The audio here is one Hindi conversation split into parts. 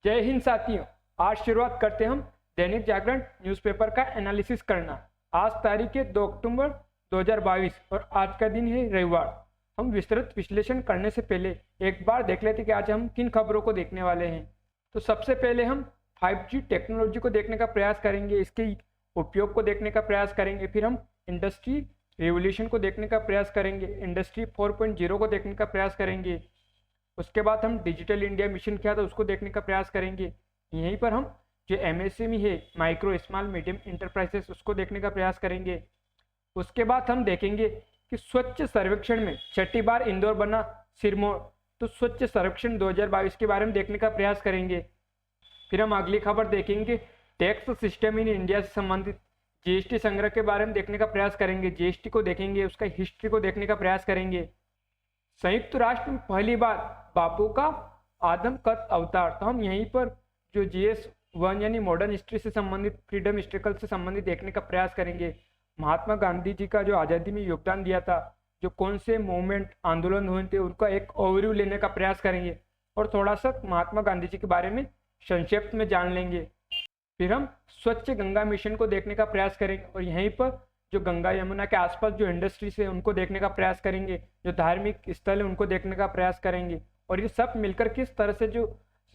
जय हिंद साथियों। आज शुरुआत करते हम दैनिक जागरण न्यूज़पेपर का एनालिसिस करना। आज तारीख है 2 अक्टूबर 2022 और आज का दिन है रविवार। हम विस्तृत विश्लेषण करने से पहले एक बार देख लेते कि आज हम किन खबरों को देखने वाले हैं। तो सबसे पहले हम 5G टेक्नोलॉजी को देखने का प्रयास करेंगे, इसके उपयोग को देखने का प्रयास करेंगे। फिर हम इंडस्ट्री रेवोल्यूशन को देखने का प्रयास करेंगे, इंडस्ट्री 4.0 को देखने का प्रयास करेंगे। उसके बाद हम डिजिटल इंडिया मिशन क्या था उसको देखने का प्रयास करेंगे। यहीं पर हम जो MSME है, माइक्रो स्मॉल मीडियम इंटरप्राइजेस, उसको देखने का प्रयास करेंगे। उसके बाद हम देखेंगे कि स्वच्छ सर्वेक्षण में छठी बार इंदौर बना सिरमौर, तो स्वच्छ सर्वेक्षण 2022 के बारे में देखने का प्रयास करेंगे। फिर हम अगली खबर देखेंगे टैक्स सिस्टम इन इंडिया से संबंधित GST संग्रह के बारे में देखने का प्रयास करेंगे। GST को देखेंगे, उसका हिस्ट्री को देखने का प्रयास करेंगे। संयुक्त राष्ट्र में पहली बार बापू का आदमकद अवतार, तो हम यहीं पर जो GS1 यानी मॉडर्न हिस्ट्री से संबंधित, फ्रीडम हिस्ट्रिकल से संबंधित देखने का प्रयास करेंगे। महात्मा गांधी जी का जो आज़ादी में योगदान दिया था, जो कौन से मूवमेंट आंदोलन हुए थे, उनका एक ओवरव्यू लेने का प्रयास करेंगे और थोड़ा सा महात्मा गांधी जी के बारे में संक्षिप्त में जान लेंगे। फिर हम स्वच्छ गंगा मिशन को देखने का प्रयास करेंगे और यहीं पर जो गंगा यमुना के आसपास जो इंडस्ट्रीज है उनको देखने का प्रयास करेंगे, जो धार्मिक स्थल है उनको देखने का प्रयास करेंगे। और ये सब मिलकर किस तरह से जो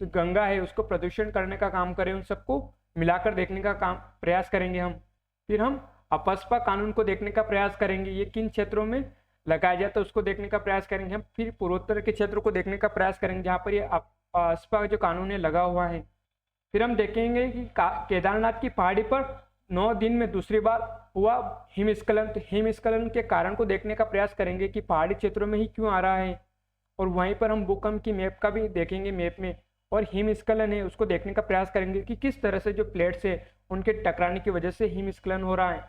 गंगा है उसको प्रदूषण करने का काम करें, उन सबको मिलाकर देखने का काम प्रयास करेंगे हम। फिर हम अपस्पा कानून को देखने का प्रयास करेंगे, ये किन क्षेत्रों में लगाया जाता है उसको देखने का प्रयास करेंगे हम। फिर पूर्वोत्तर के क्षेत्रों को देखने का प्रयास करेंगे जहाँ पर ये अपस्पा जो कानून है लगा हुआ है। फिर हम देखेंगे कि केदारनाथ की पहाड़ी पर 9 दिन में दूसरी बार हुआ हिमस्खलन, तो हिमस्खलन के कारण को देखने का प्रयास करेंगे कि पहाड़ी क्षेत्रों में ही क्यों आ रहा है। और वहीं पर हम भूकंप की मैप का भी देखेंगे, मैप में और हिमस्खलन है उसको देखने का प्रयास करेंगे कि किस तरह से जो प्लेट्स है उनके टकराने की वजह से हिमस्खलन हो रहा है।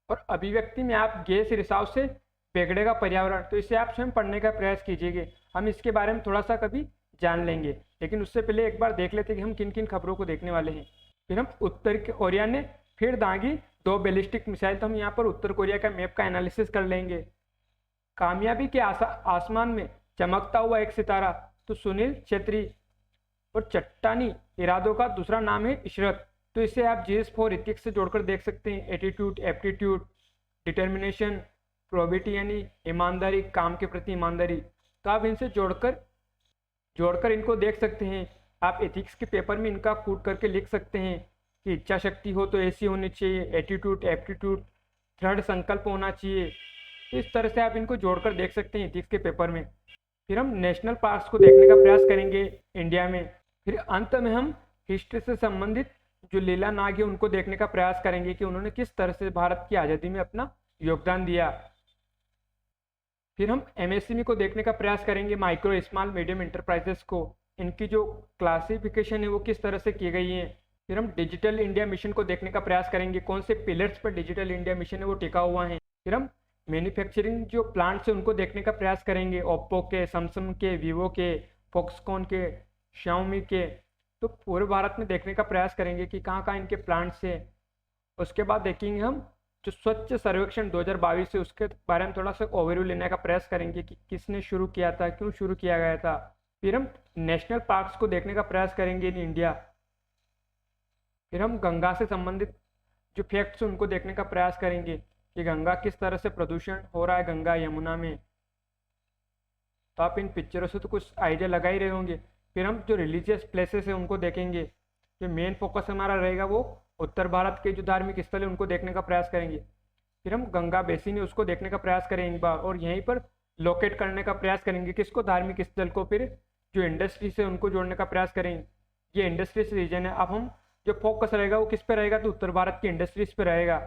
और अभिव्यक्ति में आप गैस रिसाव से बिगड़ेगा पर्यावरण, तो इसे आप स्वयं पढ़ने का प्रयास कीजिएगा। हम इसके बारे में थोड़ा सा कभी जान लेंगे, लेकिन उससे पहले एक बार देख लेते हैं कि हम किन किन खबरों को देखने वाले हैं। फिर हम उत्तर कोरिया ने फिर दागी 2 बैलिस्टिक मिसाइल, तो हम यहाँ पर उत्तर कोरिया का मैप का एनालिसिस कर लेंगे। कामयाबी के आसमान में चमकता हुआ एक सितारा, तो सुनील छेत्री। और चट्टानी इरादों का दूसरा नाम है इशरत, तो इसे आप GS4 इथिक्स से जोड़कर देख सकते हैं। एटीट्यूड, एप्टीट्यूड, डिटर्मिनेशन, प्रोबिटी यानी ईमानदारी, काम के प्रति ईमानदारी, तो आप इनसे जोड़कर इनको देख सकते हैं। आप एथिक्स के पेपर में इनका कूट करके लिख सकते हैं कि इच्छा शक्ति हो तो ऐसी होनी चाहिए, एटीट्यूड, एप्टीट्यूड, दृढ़ संकल्प होना चाहिए। इस तरह से आप इनको जोड़कर देख सकते हैं एथिक्स के पेपर में। फिर हम नेशनल पार्क्स को देखने का प्रयास करेंगे इंडिया में। फिर अंत में हम हिस्ट्री से संबंधित जो लीला नाग है उनको देखने का प्रयास करेंगे कि उन्होंने किस तरह से भारत की आज़ादी में अपना योगदान दिया। फिर हम MSME को देखने का प्रयास करेंगे, माइक्रो स्मॉल मीडियम इंटरप्राइजेस को, इनकी जो क्लासिफिकेशन है वो किस तरह से की गई है। फिर हम डिजिटल इंडिया मिशन को देखने का प्रयास करेंगे, कौन से पिलर्स पर डिजिटल इंडिया मिशन है वो टिका हुआ है। फिर हम मैन्युफैक्चरिंग जो प्लांट्स है उनको देखने का प्रयास करेंगे, ओप्पो के, सैमसंग के, वीवो के, फॉक्सकॉन के, शाओमी के, तो पूरे भारत में देखने का प्रयास करेंगे कि कहाँ कहाँ इनके प्लांट्स है। उसके बाद देखेंगे हम जो स्वच्छ सर्वेक्षण 2022 है उसके बारे में थोड़ा सा ओवरव्यू लेने का प्रयास करेंगे कि किसने शुरू किया था, क्यों शुरू किया गया था। फिर हम नेशनल पार्क्स को देखने का प्रयास करेंगे इन इंडिया। फिर हम गंगा से संबंधित जो फैक्ट्स हैं उनको देखने का प्रयास करेंगे कि गंगा किस तरह से प्रदूषण हो रहा है, गंगा यमुना में। तो आप इन पिक्चरों से तो कुछ आइडिया लगा ही रहे होंगे। फिर हम जो रिलीजियस प्लेसेस है उनको देखेंगे, जो मेन फोकस हमारा रहेगा वो उत्तर भारत के जो धार्मिक स्थल है उनको देखने का प्रयास करेंगे। फिर हम गंगा बेसिन है उसको देखने का प्रयास करेंगे एक बार, और यहीं पर लोकेट करने का प्रयास करेंगे किसको, धार्मिक स्थल को। फिर जो इंडस्ट्री से उनको जोड़ने का प्रयास करेंगे, ये इंडस्ट्रीज रीजन है। अब हम जो फोकस रहेगा वो किस पे रहेगा, तो उत्तर भारत की इंडस्ट्रीज पे रहेगा।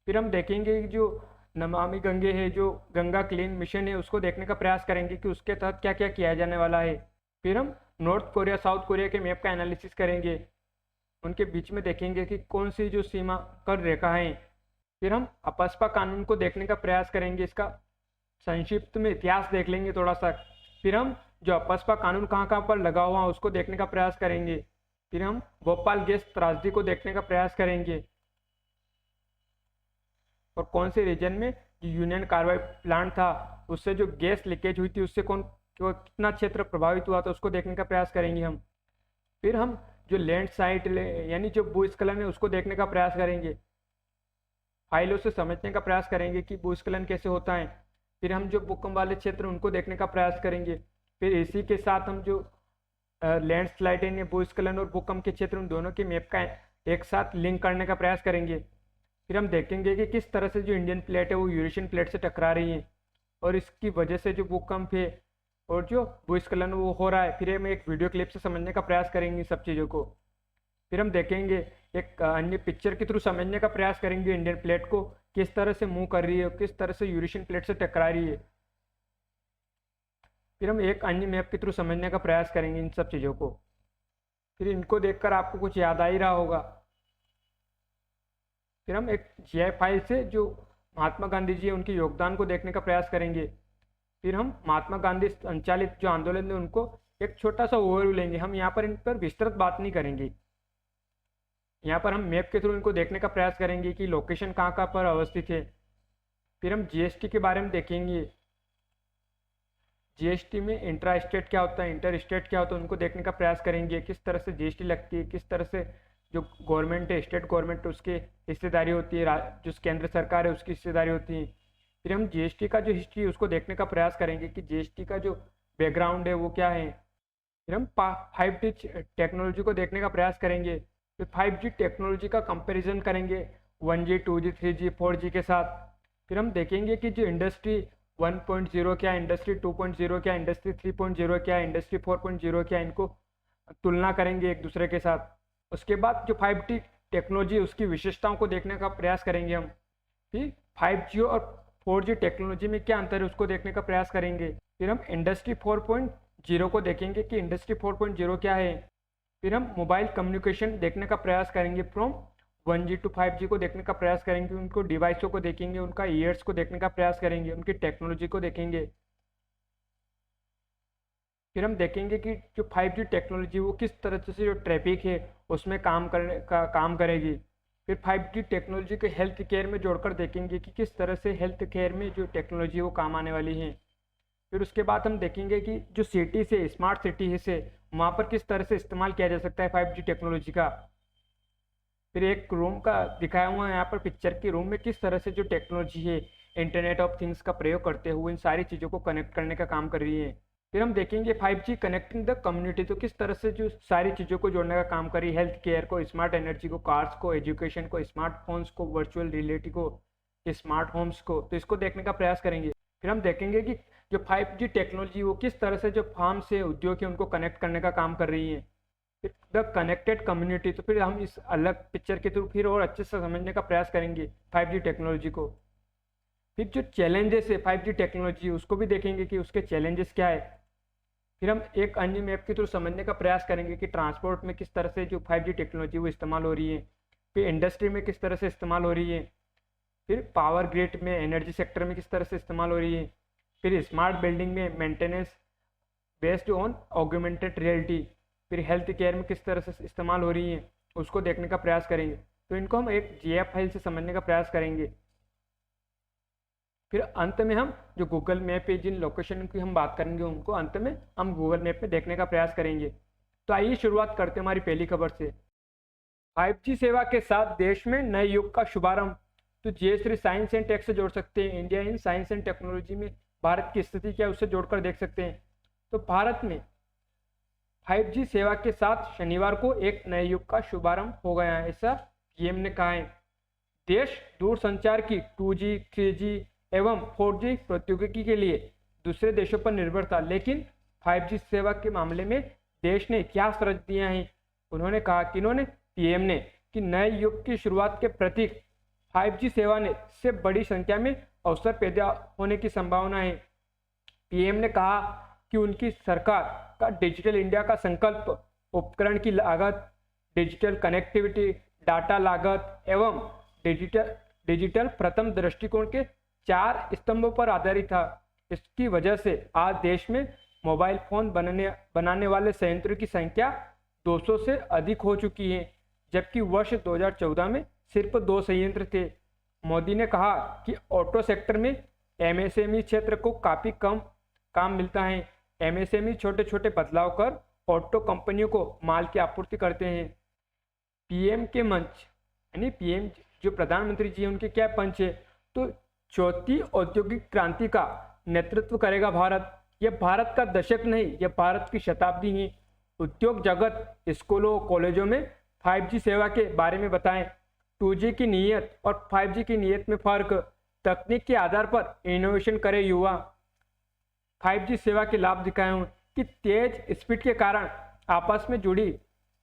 फिर हम देखेंगे जो नमामि गंगे है, जो गंगा क्लीन मिशन है उसको देखने का प्रयास करेंगे कि उसके तहत क्या क्या किया जाने वाला है। फिर हम नॉर्थ कोरिया, साउथ कोरिया के मैप का एनालिसिस करेंगे, उनके बीच में देखेंगे कि कौन सी जो सीमा कर रेखा है। फिर हम अपस्पा कानून को देखने का प्रयास करेंगे, इसका संक्षिप्त में इतिहास देख लेंगे थोड़ा सा। फिर हम जो अपस्पा कानून कहाँ कहाँ पर लगा हुआ है उसको देखने का प्रयास करेंगे। फिर हम भोपाल गैस त्रासदी को देखने का प्रयास करेंगे और कौन से रीजन में जो यूनियन कार्बाइड प्लांट था उससे जो गैस लीकेज हुई थी उससे कितना क्षेत्र प्रभावित हुआ था उसको देखने का प्रयास करेंगे हम। फिर हम जो लैंडस्लाइड यानी जो भूस्खलन है उसको देखने का प्रयास करेंगे, फाइलों से समझने का प्रयास करेंगे कि भूस्खलन कैसे होता है। फिर हम जो भूकंप वाले क्षेत्र उनको देखने का प्रयास करेंगे। फिर इसी के साथ हम जो लैंडस्लाइड यानी भूस्खलन और भूकंप के क्षेत्र उन दोनों के मैप का एक साथ लिंक करने का प्रयास करेंगे। फिर हम देखेंगे कि किस तरह से जो इंडियन प्लेट है वो यूरेशियन प्लेट से टकरा रही है और इसकी वजह से जो भूकंप है और जो भूस्खलन वो हो रहा है। फिर हम एक वीडियो क्लिप से समझने का प्रयास करेंगे सब चीज़ों को। फिर हम देखेंगे एक अन्य पिक्चर के थ्रू समझने का प्रयास करेंगे इंडियन प्लेट को किस तरह से मूव कर रही है, किस तरह से यूरेशियन प्लेट से टकरा रही है। फिर हम एक अन्य मैप के थ्रू समझने का प्रयास करेंगे इन सब चीज़ों को। फिर इनको देखकर आपको कुछ याद आ ही रहा होगा। फिर हम एक जीआई फाइल से जो महात्मा गांधी जी है उनके योगदान को देखने का प्रयास करेंगे। फिर हम महात्मा गांधी संचालित जो आंदोलन है उनको एक छोटा सा ओवरव्यू लेंगे। हम यहाँ पर इन पर विस्तृत बात नहीं करेंगे, यहाँ पर हम मैप के थ्रू इनको देखने का प्रयास करेंगे कि लोकेशन कहाँ कहाँ पर अवस्थित है। फिर हम जीएसटी के बारे में देखेंगे, जीएसटी में इंट्रा स्टेट क्या होता है, इंटर स्टेट क्या होता है, उनको देखने का प्रयास करेंगे। किस तरह से जीएसटी लगती है, किस तरह से जो गवर्नमेंट है स्टेट गवर्नमेंट उसकी हिस्सेदारी होती है, जो केंद्र सरकार है उसकी हिस्सेदारी होती है। फिर हम जीएसटी का जो हिस्ट्री है उसको देखने का प्रयास करेंगे कि जीएसटी का जो बैकग्राउंड है वो क्या है। फिर हम 5G टेक्नोलॉजी को देखने का प्रयास करेंगे। फिर 5G टेक्नोलॉजी का कंपैरिजन करेंगे 1G 2G 3G 4G के साथ। फिर हम देखेंगे कि जो इंडस्ट्री 1.0 क्या, इंडस्ट्री 2.0 क्या, इंडस्ट्री 3.0 क्या, इंडस्ट्री 4.0 क्या, इनको तुलना करेंगे एक दूसरे के साथ। उसके बाद जो 5G टेक्नोलॉजी उसकी विशेषताओं को देखने का प्रयास करेंगे हम। फिर 5G और 4G टेक्नोलॉजी में क्या अंतर है उसको देखने का प्रयास करेंगे। फिर हम इंडस्ट्री 4.0 को देखेंगे कि इंडस्ट्री 4.0 क्या है। फिर हम मोबाइल कम्युनिकेशन देखने का प्रयास करेंगे, फ्रॉम 1G to 5G को देखने का प्रयास करेंगे, उनको डिवाइसों को देखेंगे, उनका ईयर्स को देखने का प्रयास करेंगे, उनकी टेक्नोलॉजी को देखेंगे। फिर हम देखेंगे कि जो 5G टेक्नोलॉजी वो किस तरह से जो ट्रैफिक है उसमें काम करेगी। फिर 5G टेक्नोलॉजी को हेल्थ केयर में जोड़कर देखेंगे कि किस तरह से हेल्थ केयर में जो टेक्नोलॉजी है वो काम आने वाली है। फिर उसके बाद हम देखेंगे कि जो सिटी से स्मार्ट सिटी है से वहाँ पर किस तरह से इस्तेमाल किया जा सकता है 5G टेक्नोलॉजी का। फिर एक रूम का दिखाया हुआ है यहाँ पर पिक्चर की, रूम में किस तरह से जो टेक्नोलॉजी है इंटरनेट ऑफ थिंग्स का प्रयोग करते हुए इन सारी चीज़ों को कनेक्ट करने का काम कर रही है। फिर हम देखेंगे 5G कनेक्टिंग द कम्युनिटी, तो किस तरह से जो सारी चीज़ों को जोड़ने का काम करी, हेल्थ केयर को, स्मार्ट एनर्जी को, कार्स को, एजुकेशन को, स्मार्टफोन्स को, वर्चुअल रियलिटी को, स्मार्ट होम्स को, तो इसको देखने का प्रयास करेंगे। फिर हम देखेंगे कि जो 5G टेक्नोलॉजी वो किस तरह से जो फार्म से उद्योग है उनको कनेक्ट करने का काम कर रही है। फिर द कनेक्टेड कम्युनिटी, तो फिर हम इस अलग पिक्चर के थ्रू फिर और अच्छे से समझने का प्रयास करेंगे 5G टेक्नोलॉजी को। फिर जो चैलेंजेस है 5G टेक्नोलॉजी उसको भी देखेंगे कि उसके चैलेंजेस क्या है। फिर हम एक अन्य मैप के थ्रू समझने का प्रयास करेंगे कि ट्रांसपोर्ट में किस तरह से जो 5G टेक्नोलॉजी वो इस्तेमाल हो रही है। फिर इंडस्ट्री में किस तरह से इस्तेमाल हो रही है। फिर पावर ग्रिड में, एनर्जी सेक्टर में किस तरह से इस्तेमाल हो रही है। फिर स्मार्ट बिल्डिंग में maintenance based on augmented reality. फिर हेल्थ केयर में किस तरह से इस्तेमाल हो रही है उसको देखने का प्रयास करेंगे। तो इनको हम एक GIF फाइल से समझने का प्रयास करेंगे। फिर अंत में हम जो गूगल मैप पे जिन लोकेशन की हम बात करेंगे उनको अंत में हम गूगल मैप में देखने का प्रयास करेंगे। तो आइए शुरुआत करते हैं हमारी पहली खबर से। 5G सेवा के साथ देश में नए युग का शुभारंभ। तो जयश्री साइंस एंड टेक से जोड़ सकते हैं, India in science and technology में भारत की स्थिति क्या है उससे जोड़कर देख सकते हैं। तो भारत में 5G सेवा के साथ शनिवार को एक नए युग का शुभारंभ हो गया है, ऐसा पीएम ने कहा है। देश दूरसंचार की 2G 3G एवं 4G प्रौद्योगिकी के लिए दूसरे देशों पर निर्भर था, लेकिन 5G सेवा के मामले में देश ने इतिहास रच दिया है। उन्होंने कहा कि पीएम ने कि नए युग की शुरुआत के प्रतीक 5G सेवा ने से बड़ी संख्या में अवसर पैदा होने की संभावना है। पीएम ने कहा कि उनकी सरकार का डिजिटल इंडिया का संकल्प उपकरण की लागत, डिजिटल कनेक्टिविटी, डाटा लागत एवं डिजिटल प्रथम दृष्टिकोण के 4 स्तंभों पर आधारित था। इसकी वजह से आज देश में मोबाइल फोन बनाने वाले संयंत्रों की संख्या 200 से अधिक हो चुकी है, जबकि वर्ष 2014 में सिर्फ 2 संयंत्र थे। मोदी ने कहा कि ऑटो सेक्टर में MSME क्षेत्र को काफ़ी कम काम मिलता है। MSME छोटे छोटे बदलाव कर ऑटो कंपनियों को माल की आपूर्ति करते हैं। पीएम के मंच यानी पीएम जो प्रधानमंत्री जी हैं उनके क्या पंच है, तो चौथी औद्योगिक क्रांति का नेतृत्व करेगा भारत। यह भारत का दशक नहीं, यह भारत की शताब्दी है। उद्योग जगत, स्कूलों कॉलेजों में 5G सेवा के बारे में बताएं। 2G की नीयत और 5G की नीयत में फर्क, तकनीक के आधार पर इनोवेशन करे युवा। 5G सेवा के लाभ दिखाए हूँ कि तेज स्पीड के कारण आपस में जुड़ी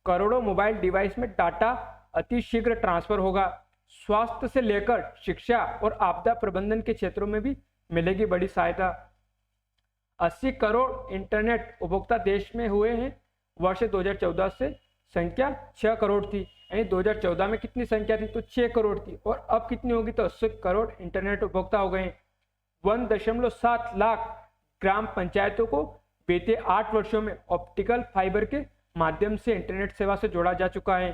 करोड़ों मोबाइल डिवाइस में डाटा अति शीघ्र ट्रांसफर होगा। स्वास्थ्य से लेकर शिक्षा और आपदा प्रबंधन के क्षेत्रों में भी मिलेगी बड़ी सहायता। 80 करोड़ इंटरनेट उपभोक्ता देश में हुए हैं। वर्ष 2014 से संख्या 6 करोड़ थी, यानी 2014 में कितनी संख्या थी, तो 6 करोड़ थी, और अब कितनी होगी, तो 80 करोड़ इंटरनेट उपभोक्ता हो गए हैं। 1.7 लाख ग्राम पंचायतों को बीते 8 वर्षों में ऑप्टिकल फाइबर के माध्यम से इंटरनेट सेवा से जोड़ा जा चुका है।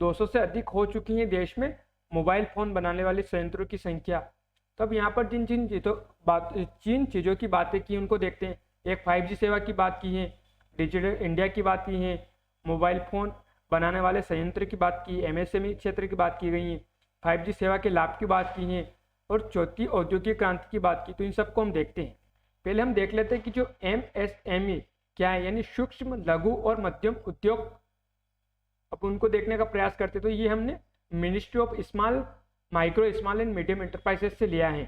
200 से अधिक हो चुकी है देश में मोबाइल फोन बनाने वाले संयंत्रों की संख्या। तो अब यहाँ पर जिन जिन चीज़ों की बातें की उनको देखते हैं। एक 5G सेवा की बात की है, डिजिटल इंडिया की बात की है, मोबाइल फ़ोन बनाने वाले संयंत्र की बात की, MSME क्षेत्र की बात की गई है, 5G सेवा के लाभ की बात की है, और चौथी औद्योगिक क्रांति की बात की। तो इन सबको हम देखते हैं। पहले हम देख लेते हैं कि जो MSME क्या है, यानी सूक्ष्म लघु और मध्यम उद्योग। अब उनको देखने का प्रयास करते हैं। तो ये हमने ministry of micro small and medium enterprises से लिया है।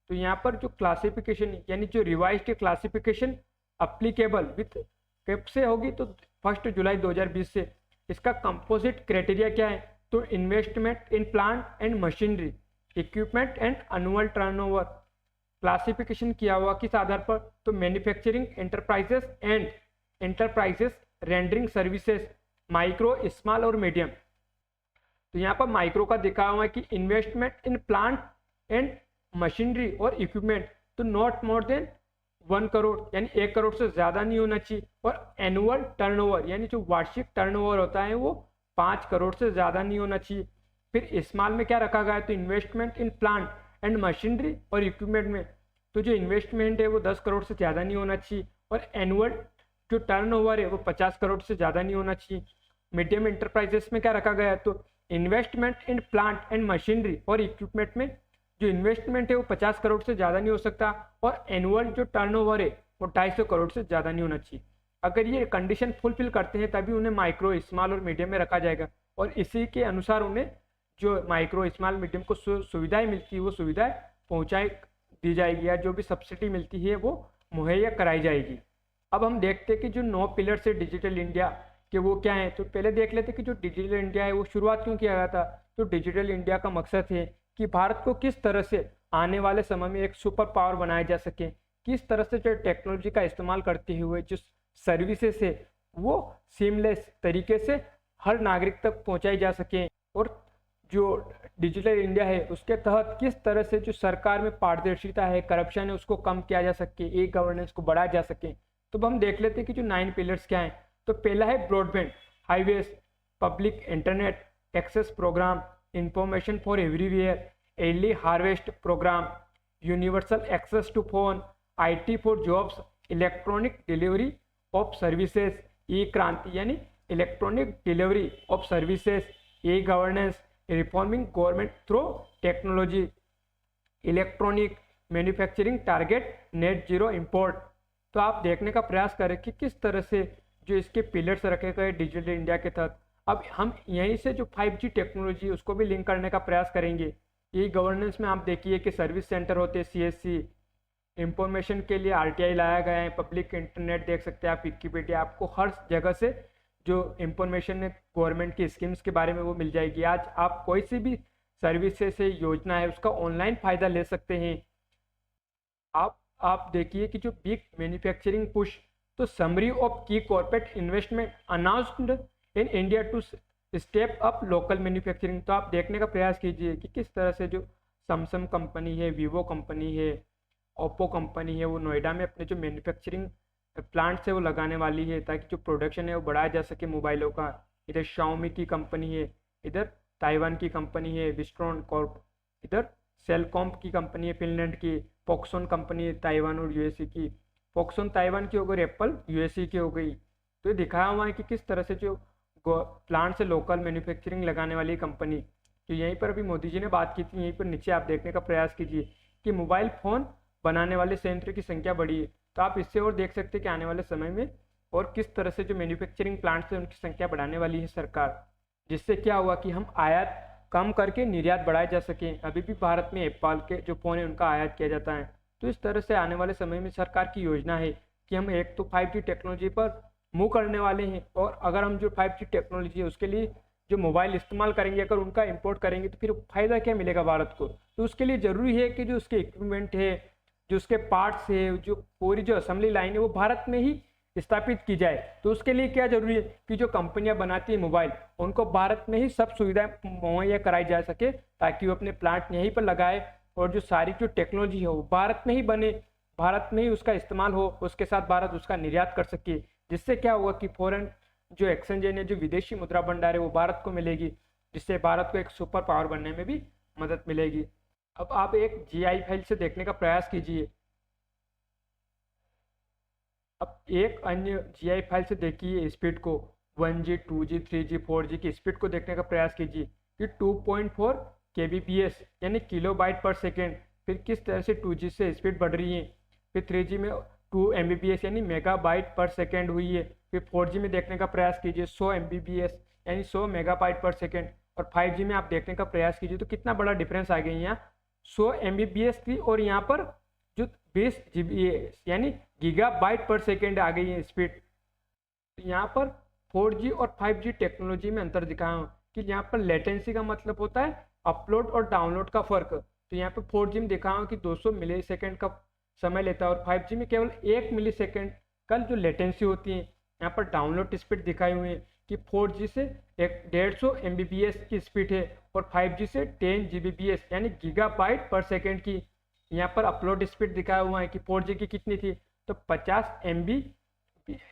तो यहाँ पर जो क्लासिफिकेशन यानी जो रिवाइज्ड क्लासिफिकेशन अप्लीकेबल विथ कब से होगी, तो 1 जुलाई 2020 से। इसका कंपोजिट क्राइटेरिया क्या है, तो investment in plant and machinery, equipment and annual turnover. Classification किया हुआ किस आधार पर, तो manufacturing enterprises and enterprises rendering services, micro small और मीडियम। तो यहाँ पर माइक्रो का दिखा हुआ है कि investment in plant and machinery और इक्विपमेंट, तो नॉट मोर देन 1 करोड़, यानी 1 करोड़ से ज़्यादा नहीं होना चाहिए। और एनुअल टर्नओवर यानी जो वार्षिक टर्नओवर होता है वो 5 करोड़ से ज़्यादा नहीं होना चाहिए। फिर स्मॉल में क्या रखा गया है, तो investment in plant and machinery और इक्विपमेंट में तो जो इन्वेस्टमेंट है वो 10 करोड़ से ज़्यादा नहीं होना चाहिए, और एनुअल जो टर्नओवर है वो 50 करोड़ से ज़्यादा नहीं होना चाहिए। मीडियम एंटरप्राइजेस में क्या रखा गया है, तो investment in plant and machinery और इक्विपमेंट में जो इन्वेस्टमेंट है वो 50 करोड़ से ज़्यादा नहीं हो सकता, और एनुअल जो टर्नओवर है वो 250 करोड़ से ज़्यादा नहीं होना चाहिए। अगर ये कंडीशन फुलफिल करते हैं तभी उन्हें माइक्रो स्मॉल और मीडियम में रखा जाएगा, और इसी के अनुसार उन्हें जो माइक्रो स्मॉल मीडियम को सुविधाएं मिलती है वो सुविधाएं पहुँचाई दी जाएगी, या जो भी सब्सिडी मिलती है वो मुहैया कराई जाएगी। अब हम देखते हैं कि जो 9 पिलर्स है डिजिटल इंडिया कि वो क्या है। तो पहले देख लेते कि जो डिजिटल इंडिया है वो शुरुआत क्यों किया गया था। तो डिजिटल इंडिया का मकसद है कि भारत को किस तरह से आने वाले समय में एक सुपर पावर बनाया जा सके, किस तरह से जो टेक्नोलॉजी का इस्तेमाल करते हुए जो सर्विसेज है वो सीमलेस तरीके से हर नागरिक तक पहुंचाई जा सके, और जो डिजिटल इंडिया है उसके तहत किस तरह से जो सरकार में पारदर्शिता है, करप्शन है, उसको कम किया जा सके, ई गवर्नेंस को बढ़ाया जा सके। तो हम देख लेते हैं कि जो 9 पिलर्स क्या हैं। तो पहला है broadband, highways, public internet access programme, information for everywhere, early harvest programme, universal access to phone, IT for jobs, electronic delivery of services, e Kranti यानी electronic delivery of services, e governance, reforming government through technology, electronic manufacturing target net zero import. तो आप देखने का प्रयास करें कि किस तरह से जो इसके पिलर्स रखे गए डिजिटल इंडिया के तहत। अब हम यहीं से जो 5G टेक्नोलॉजी उसको भी लिंक करने का प्रयास करेंगे। ई गवर्नेंस में आप देखिए कि सर्विस सेंटर होते हैं CSC, इंफॉर्मेशन के लिए RTI लाया गया है, पब्लिक इंटरनेट देख सकते हैं आप, विकिपीडिया, आपको हर जगह से जो इंफॉर्मेशन है गवर्नमेंट की स्कीम्स के बारे में वो मिल जाएगी। आज आप कोई सी भी सर्विसेज से योजना है उसका ऑनलाइन फ़ायदा ले सकते हैं। आप देखिए कि जो बिग मैन्युफैक्चरिंग पुश, तो समरी ऑफ की corporate investment announced in India to step up local manufacturing. तो आप देखने का प्रयास कीजिए कि किस तरह से जो सैमसंग कंपनी है, वीवो कंपनी है, ओप्पो कंपनी है, वो नोएडा में अपने जो मैन्युफैक्चरिंग प्लांट्स है वो लगाने वाली है ताकि जो प्रोडक्शन है वो बढ़ाया जा सके मोबाइलों का। इधर शाओमी की कंपनी है, इधर ताइवान की कंपनी है विस्ट्रॉन कॉर्प, इधर सेलकॉम की कंपनी है फिनलैंड की, फॉक्सकॉन कंपनी है ताइवान और USA की। फॉक्सकॉन ताइवान की हो गई, एप्पल USA की हो गई। तो ये दिखाया हुआ है कि किस तरह से जो प्लांट से लोकल मैन्युफैक्चरिंग लगाने वाली कंपनी, तो यहीं पर अभी मोदी जी ने बात की थी, यहीं पर नीचे आप देखने का प्रयास कीजिए कि मोबाइल फ़ोन बनाने वाले संयंत्र की संख्या बढ़ी है। तो आप इससे और देख सकते हैं कि आने वाले समय में और किस तरह से जो मैन्युफैक्चरिंग प्लांट्स हैं उनकी संख्या बढ़ाने वाली है सरकार, जिससे क्या हुआ कि हम आयात कम करके निर्यात बढ़ाए जा सकें। अभी भी भारत में एप्पल के जो फ़ोन है उनका आयात किया जाता है। तो इस तरह से आने वाले समय में सरकार की योजना है कि हम एक तो 5G टेक्नोलॉजी पर मूव करने वाले हैं, और अगर हम जो 5G टेक्नोलॉजी है उसके लिए जो मोबाइल इस्तेमाल करेंगे, अगर उनका इंपोर्ट करेंगे तो फिर फ़ायदा क्या मिलेगा भारत को। तो उसके लिए ज़रूरी है कि जो उसके इक्विपमेंट है, जो उसके पार्ट्स है, जो पूरी जो असेंबली लाइन है वो भारत में ही स्थापित की जाए। तो उसके लिए क्या जरूरी है कि जो कंपनियां बनाती है मोबाइल, उनको भारत में ही सब सुविधाएं मुहैया कराई जा सके, ताकि वो अपने प्लांट यहीं पर लगाए और जो सारी जो टेक्नोलॉजी है वो भारत में ही बने, भारत में ही उसका इस्तेमाल हो, उसके साथ भारत उसका निर्यात कर सके। जिससे क्या होगा कि फॉरेन जो एक्सचेंज है, जो विदेशी मुद्रा भंडार है वो भारत को मिलेगी, जिससे भारत को एक सुपर पावर बनने में भी मदद मिलेगी। अब आप एक जीआई फाइल से देखने का प्रयास कीजिए। अब एक अन्य जीआई फाइल से देखिए स्पीड को, 1G 2G 3G 4G की स्पीड को देखने का प्रयास कीजिए कि 2.4 kbps यानी किलोबाइट पर सेकेंड। फिर किस तरह से 2G से स्पीड बढ़ रही है, फिर 3G में 2 Mbps यानी मेगाबाइट पर सेकेंड हुई है। फिर 4G में देखने का प्रयास कीजिए 100 Mbps यानी 100 मेगाबाइट पर सेकेंड। और 5G में आप देखने का प्रयास कीजिए तो कितना बड़ा डिफरेंस आ गया। यहाँ 100 Mbps थी और यहाँ पर जो 20 Gbps यानी गीगाबाइट पर सेकेंड आ गई है स्पीड। यहाँ पर 4G और 5G टेक्नोलॉजी में अंतर दिखाया हूँ कि यहाँ पर लेटेंसी का मतलब होता है अपलोड और डाउनलोड का फर्क। तो यहाँ पर 4G में दिखाया हूँ कि 200 मिली सेकेंड का समय लेता है और 5G में केवल 1 मिली सेकेंड का जो लेटेंसी होती है। यहाँ पर डाउनलोड स्पीड दिखाई हुई है कि 4G से 150 Mbps की स्पीड है और 5G से 10 Gbps यानी गीगाबाइट पर सेकेंड की। यहाँ पर अपलोड स्पीड दिखाया हुआ है कि 4G की कितनी थी, तो 50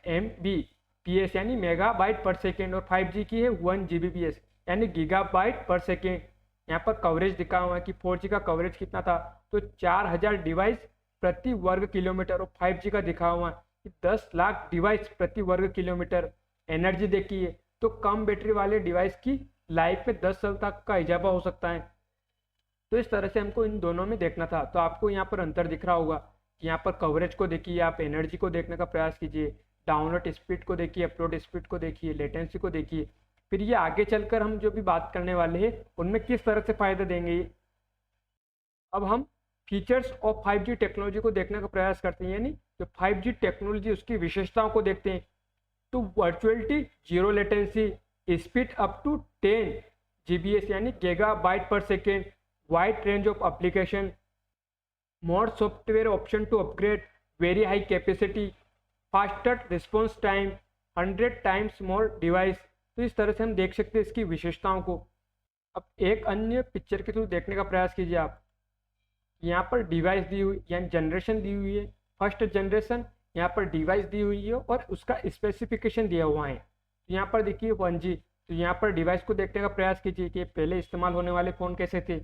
Mbps यानी मेगाबाइट पर सेकेंड, और 5G की है 1 Gbps यानी गीगाबाइट पर सेकेंड। यहाँ पर कवरेज दिखाया हुआ है कि 4G का कवरेज कितना था, तो 4000 डिवाइस प्रति वर्ग किलोमीटर, और 5G का दिखाया हुआ है कि 10 लाख डिवाइस प्रति वर्ग किलोमीटर। एनर्जी देखिए तो कम बैटरी वाले डिवाइस की लाइफ में 10 साल तक का इजाफा हो सकता है। तो इस तरह से हमको इन दोनों में देखना था। तो आपको यहाँ पर अंतर दिख रहा होगा, यहाँ पर कवरेज को देखिए, आप एनर्जी को देखने का प्रयास कीजिए, डाउनलोड स्पीड को देखिए, अपलोड स्पीड को देखिए, लेटेंसी को देखिए। फिर ये आगे चलकर हम जो भी बात करने वाले हैं उनमें किस तरह से फायदा देंगे। अब हम फीचर्स ऑफ 5G टेक्नोलॉजी को देखने का प्रयास करते हैं, यानी जो 5G टेक्नोलॉजी उसकी विशेषताओं को देखते हैं। तो virtuality, zero latency, speed up to 10 Gbps यानी gigabyte per second, wide range of application, more software option to upgrade, very high capacity, faster response time, 100 times more device. तो इस तरह से हम देख सकते हैं इसकी विशेषताओं को। अब एक अन्य पिक्चर के थ्रू देखने का प्रयास कीजिए आप। यहाँ पर डिवाइस दी हुई यानी जनरेशन दी हुई है, फर्स्ट जनरेशन, यहाँ पर डिवाइस दी हुई है और उसका स्पेसिफिकेशन दिया हुआ है। यहाँ पर देखिए 1G, तो यहाँ पर डिवाइस को देखने का प्रयास कीजिए कि पहले इस्तेमाल होने वाले फ़ोन कैसे थे,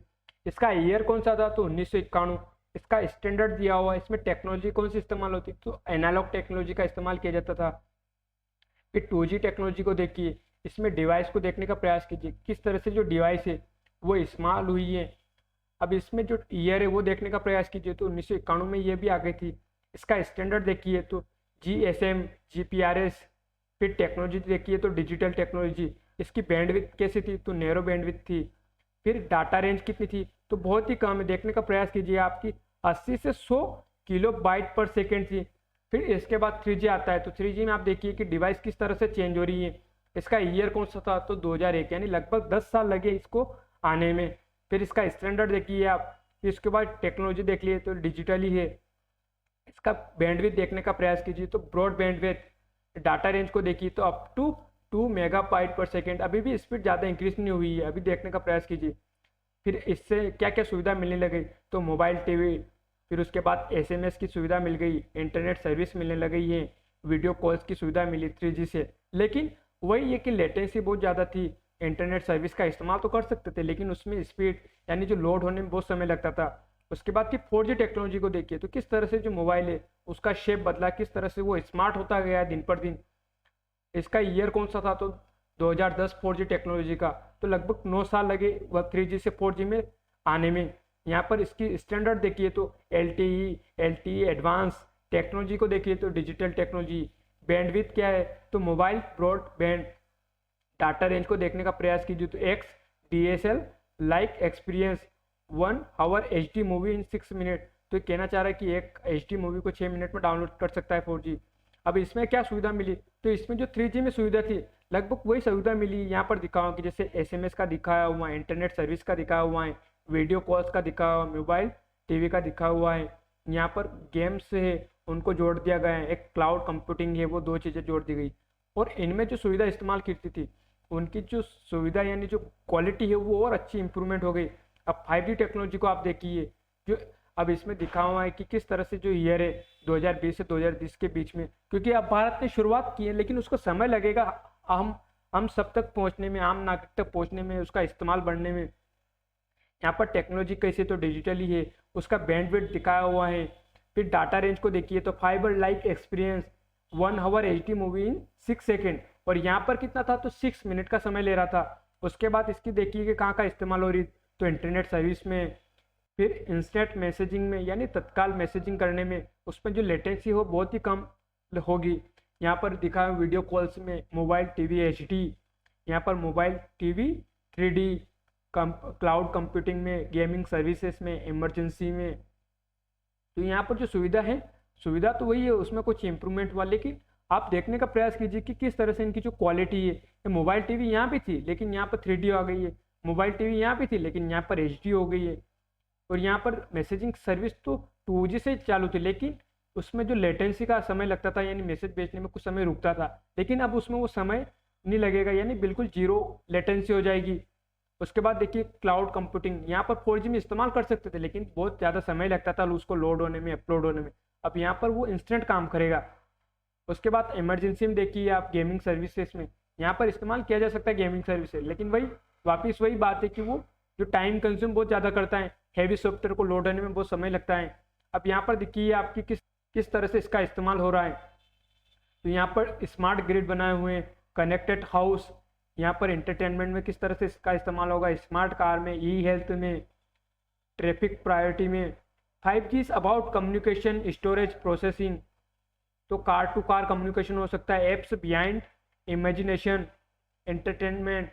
इसका ईयर कौन सा था, तो 1991। इसका स्टैंडर्ड दिया हुआ है, इसमें टेक्नोलॉजी कौन सी इस्तेमाल होती, तो एनालॉग टेक्नोलॉजी का इस्तेमाल किया जाता था। फिर 2G टेक्नोलॉजी को देखिए, इसमें डिवाइस को देखने का प्रयास कीजिए किस तरह से जो डिवाइस है वो इस्तेमाल हुई है। अब इसमें जो ईयर है वो देखने का प्रयास कीजिए, तो 1991 में ये भी आ गई थी। इसका स्टैंडर्ड देखिए तो GSM, GPRS। फिर टेक्नोलॉजी देखिए तो डिजिटल टेक्नोलॉजी। इसकी बैंडविड्थ कैसी थी, तो नैरो बैंडविड्थ थी। फिर डाटा रेंज कितनी थी, तो बहुत ही कम है, देखने का प्रयास कीजिए आपकी 80 से 100 किलोबाइट पर सेकेंड थी। फिर इसके बाद 3G आता है, तो 3G में आप देखिए कि डिवाइस किस तरह से चेंज हो रही है। इसका ईयर कौन सा था, तो 2001 यानी लगभग 10 साल लगे इसको आने में। फिर इसका स्टैंडर्ड देखिए आप, फिर इसके बाद टेक्नोलॉजी देख लिए तो डिजिटल ही है। इसका बैंडविड्थ देखने का प्रयास कीजिए तो ब्रॉड बैंडविड्थ। डाटा रेंज को देखिए तो अप टू 2 मेगाबाइट पर सेकेंड, अभी भी स्पीड ज़्यादा इंक्रीज नहीं हुई है, अभी देखने का प्रयास कीजिए। फिर इससे क्या क्या सुविधा मिलने लगी, तो मोबाइल टीवी, फिर उसके बाद SMS की सुविधा मिल गई, इंटरनेट सर्विस मिलने लगी है, वीडियो कॉल्स की सुविधा मिली 3G से। लेकिन वही है कि लेटेंसी बहुत ज़्यादा थी, इंटरनेट सर्विस का इस्तेमाल तो कर सकते थे लेकिन उसमें स्पीड यानी जो लोड होने में बहुत समय लगता था। उसके बाद की 4G टेक्नोलॉजी को देखिए तो किस तरह से जो मोबाइल है उसका शेप बदला, किस तरह से वो स्मार्ट होता गया दिन पर दिन। इसका ईयर कौन सा था, तो 2010 4G टेक्नोलॉजी का। तो लगभग 9 साल लगे वह 3G से 4G में आने में। यहाँ पर इसकी स्टैंडर्ड देखिए तो LTE एडवांस टेक्नोलॉजी को देखिए तो डिजिटल टेक्नोलॉजी। बैंडविड्थ क्या है, तो मोबाइल ब्रॉडबैंड। डाटा रेंज को देखने का प्रयास कीजिए तो XDSL like experience 1 hour HD movie in 6 minute. तो कहना चाह रहा है कि एक HD मूवी को 6 मिनट में डाउनलोड कर सकता है 4G। अब इसमें क्या सुविधा मिली, तो इसमें जो 3G में सुविधा थी लगभग वही सुविधा मिली यहाँ पर दिखा हुआ कि जैसे SMS का दिखाया हुआ है, इंटरनेट सर्विस का दिखाया हुआ है, वीडियो कॉल्स का दिखा हुआ, मोबाइल TV का दिखा हुआ है। यहाँ पर गेम्स है उनको जोड़ दिया गया है, एक क्लाउड कंप्यूटिंग है वो 2 चीज़ें जोड़ दी गई। और इनमें जो सुविधा इस्तेमाल करती थी उनकी जो सुविधा यानी जो क्वालिटी है वो और अच्छी इंप्रूवमेंट हो गई। अब 5G टेक्नोलॉजी को आप देखिए, जो अब इसमें दिखा हुआ है कि किस तरह से जो ईयर है 2020 से 2030 के बीच में, क्योंकि अब भारत ने शुरुआत की है लेकिन उसको समय लगेगा हम सब तक पहुंचने में, आम नागरिक तक पहुंचने में, उसका इस्तेमाल बढ़ने में। यहाँ पर टेक्नोलॉजी कैसे तो डिजिटली है, उसका बैंडविड्थ दिखाया हुआ है। फिर डाटा रेंज को देखिए तो fibre like experience 1 hour HD movie in 6 second, और यहाँ पर कितना था तो 6 मिनट का समय ले रहा था। उसके बाद इसकी देखिए कि कहाँ का इस्तेमाल हो रही, तो इंटरनेट सर्विस में, फिर इंस्टेंट मैसेजिंग में यानी तत्काल मैसेजिंग करने में, उसमें जो लेटेंसी हो बहुत ही कम होगी। यहाँ पर दिखा है वीडियो कॉल्स में, मोबाइल TV HD, यहाँ पर mobile TV 3D, cloud computing में, गेमिंग सर्विसेज में, इमरजेंसी में। तो यहाँ पर जो सुविधा है, सुविधा तो वही है, उसमें कुछ इम्प्रूवमेंट हुआ, लेकिन आप देखने का प्रयास कीजिए कि किस तरह से इनकी जो क्वालिटी है। ये मोबाइल TV यहाँ भी थी लेकिन यहाँ पर 3D आ गई है, मोबाइल TV यहाँ भी थी लेकिन यहाँ पर HD हो गई है। और यहाँ पर मैसेजिंग सर्विस तो 2G से चालू थी लेकिन उसमें जो लेटेंसी का समय लगता था यानी मैसेज भेजने में कुछ समय रुकता था, लेकिन अब उसमें वो समय नहीं लगेगा यानी बिल्कुल 0 लेटेंसी हो जाएगी। उसके बाद देखिए क्लाउड कंप्यूटिंग, यहाँ पर 4G में इस्तेमाल कर सकते थे लेकिन बहुत ज़्यादा समय लगता था उसको लोड होने में, अपलोड होने में। अब यहाँ पर वो इंस्टेंट काम करेगा। उसके बाद इमरजेंसी में देखिए आप गेमिंग सर्विसेज में, यहाँ पर इस्तेमाल किया जा सकता है गेमिंग सर्विसेज, लेकिन वापिस वही बात है कि वो जो टाइम कंज्यूम बहुत ज़्यादा करता है, हैवी सॉफ्टवेयर को लोड होने में बहुत समय लगता है। अब यहाँ पर देखिए आपकी किस तरह से इसका इस्तेमाल हो रहा है। तो यहाँ पर स्मार्ट ग्रिड बनाए हुए हैं, कनेक्टेड हाउस, यहाँ पर एंटरटेनमेंट में किस तरह से इसका इस्तेमाल होगा, स्मार्ट कार में, ई-हेल्थ में, ट्रैफिक प्रायोरिटी में। 5G is about communication, storage, processing. तो कार टू कार कम्युनिकेशन हो सकता है, apps behind imagination, entertainment,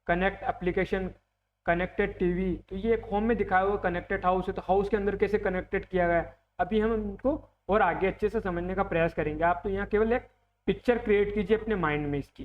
connect application, connected TV। तो ये एक होम में दिखाया हुआ कनेक्टेड हाउस है, तो हाउस के अंदर कैसे कनेक्टेड किया गया है अभी हम इनको और आगे अच्छे से समझने का प्रयास करेंगे। आप तो यहाँ केवल एक पिक्चर क्रिएट कीजिए अपने माइंड में इसकी।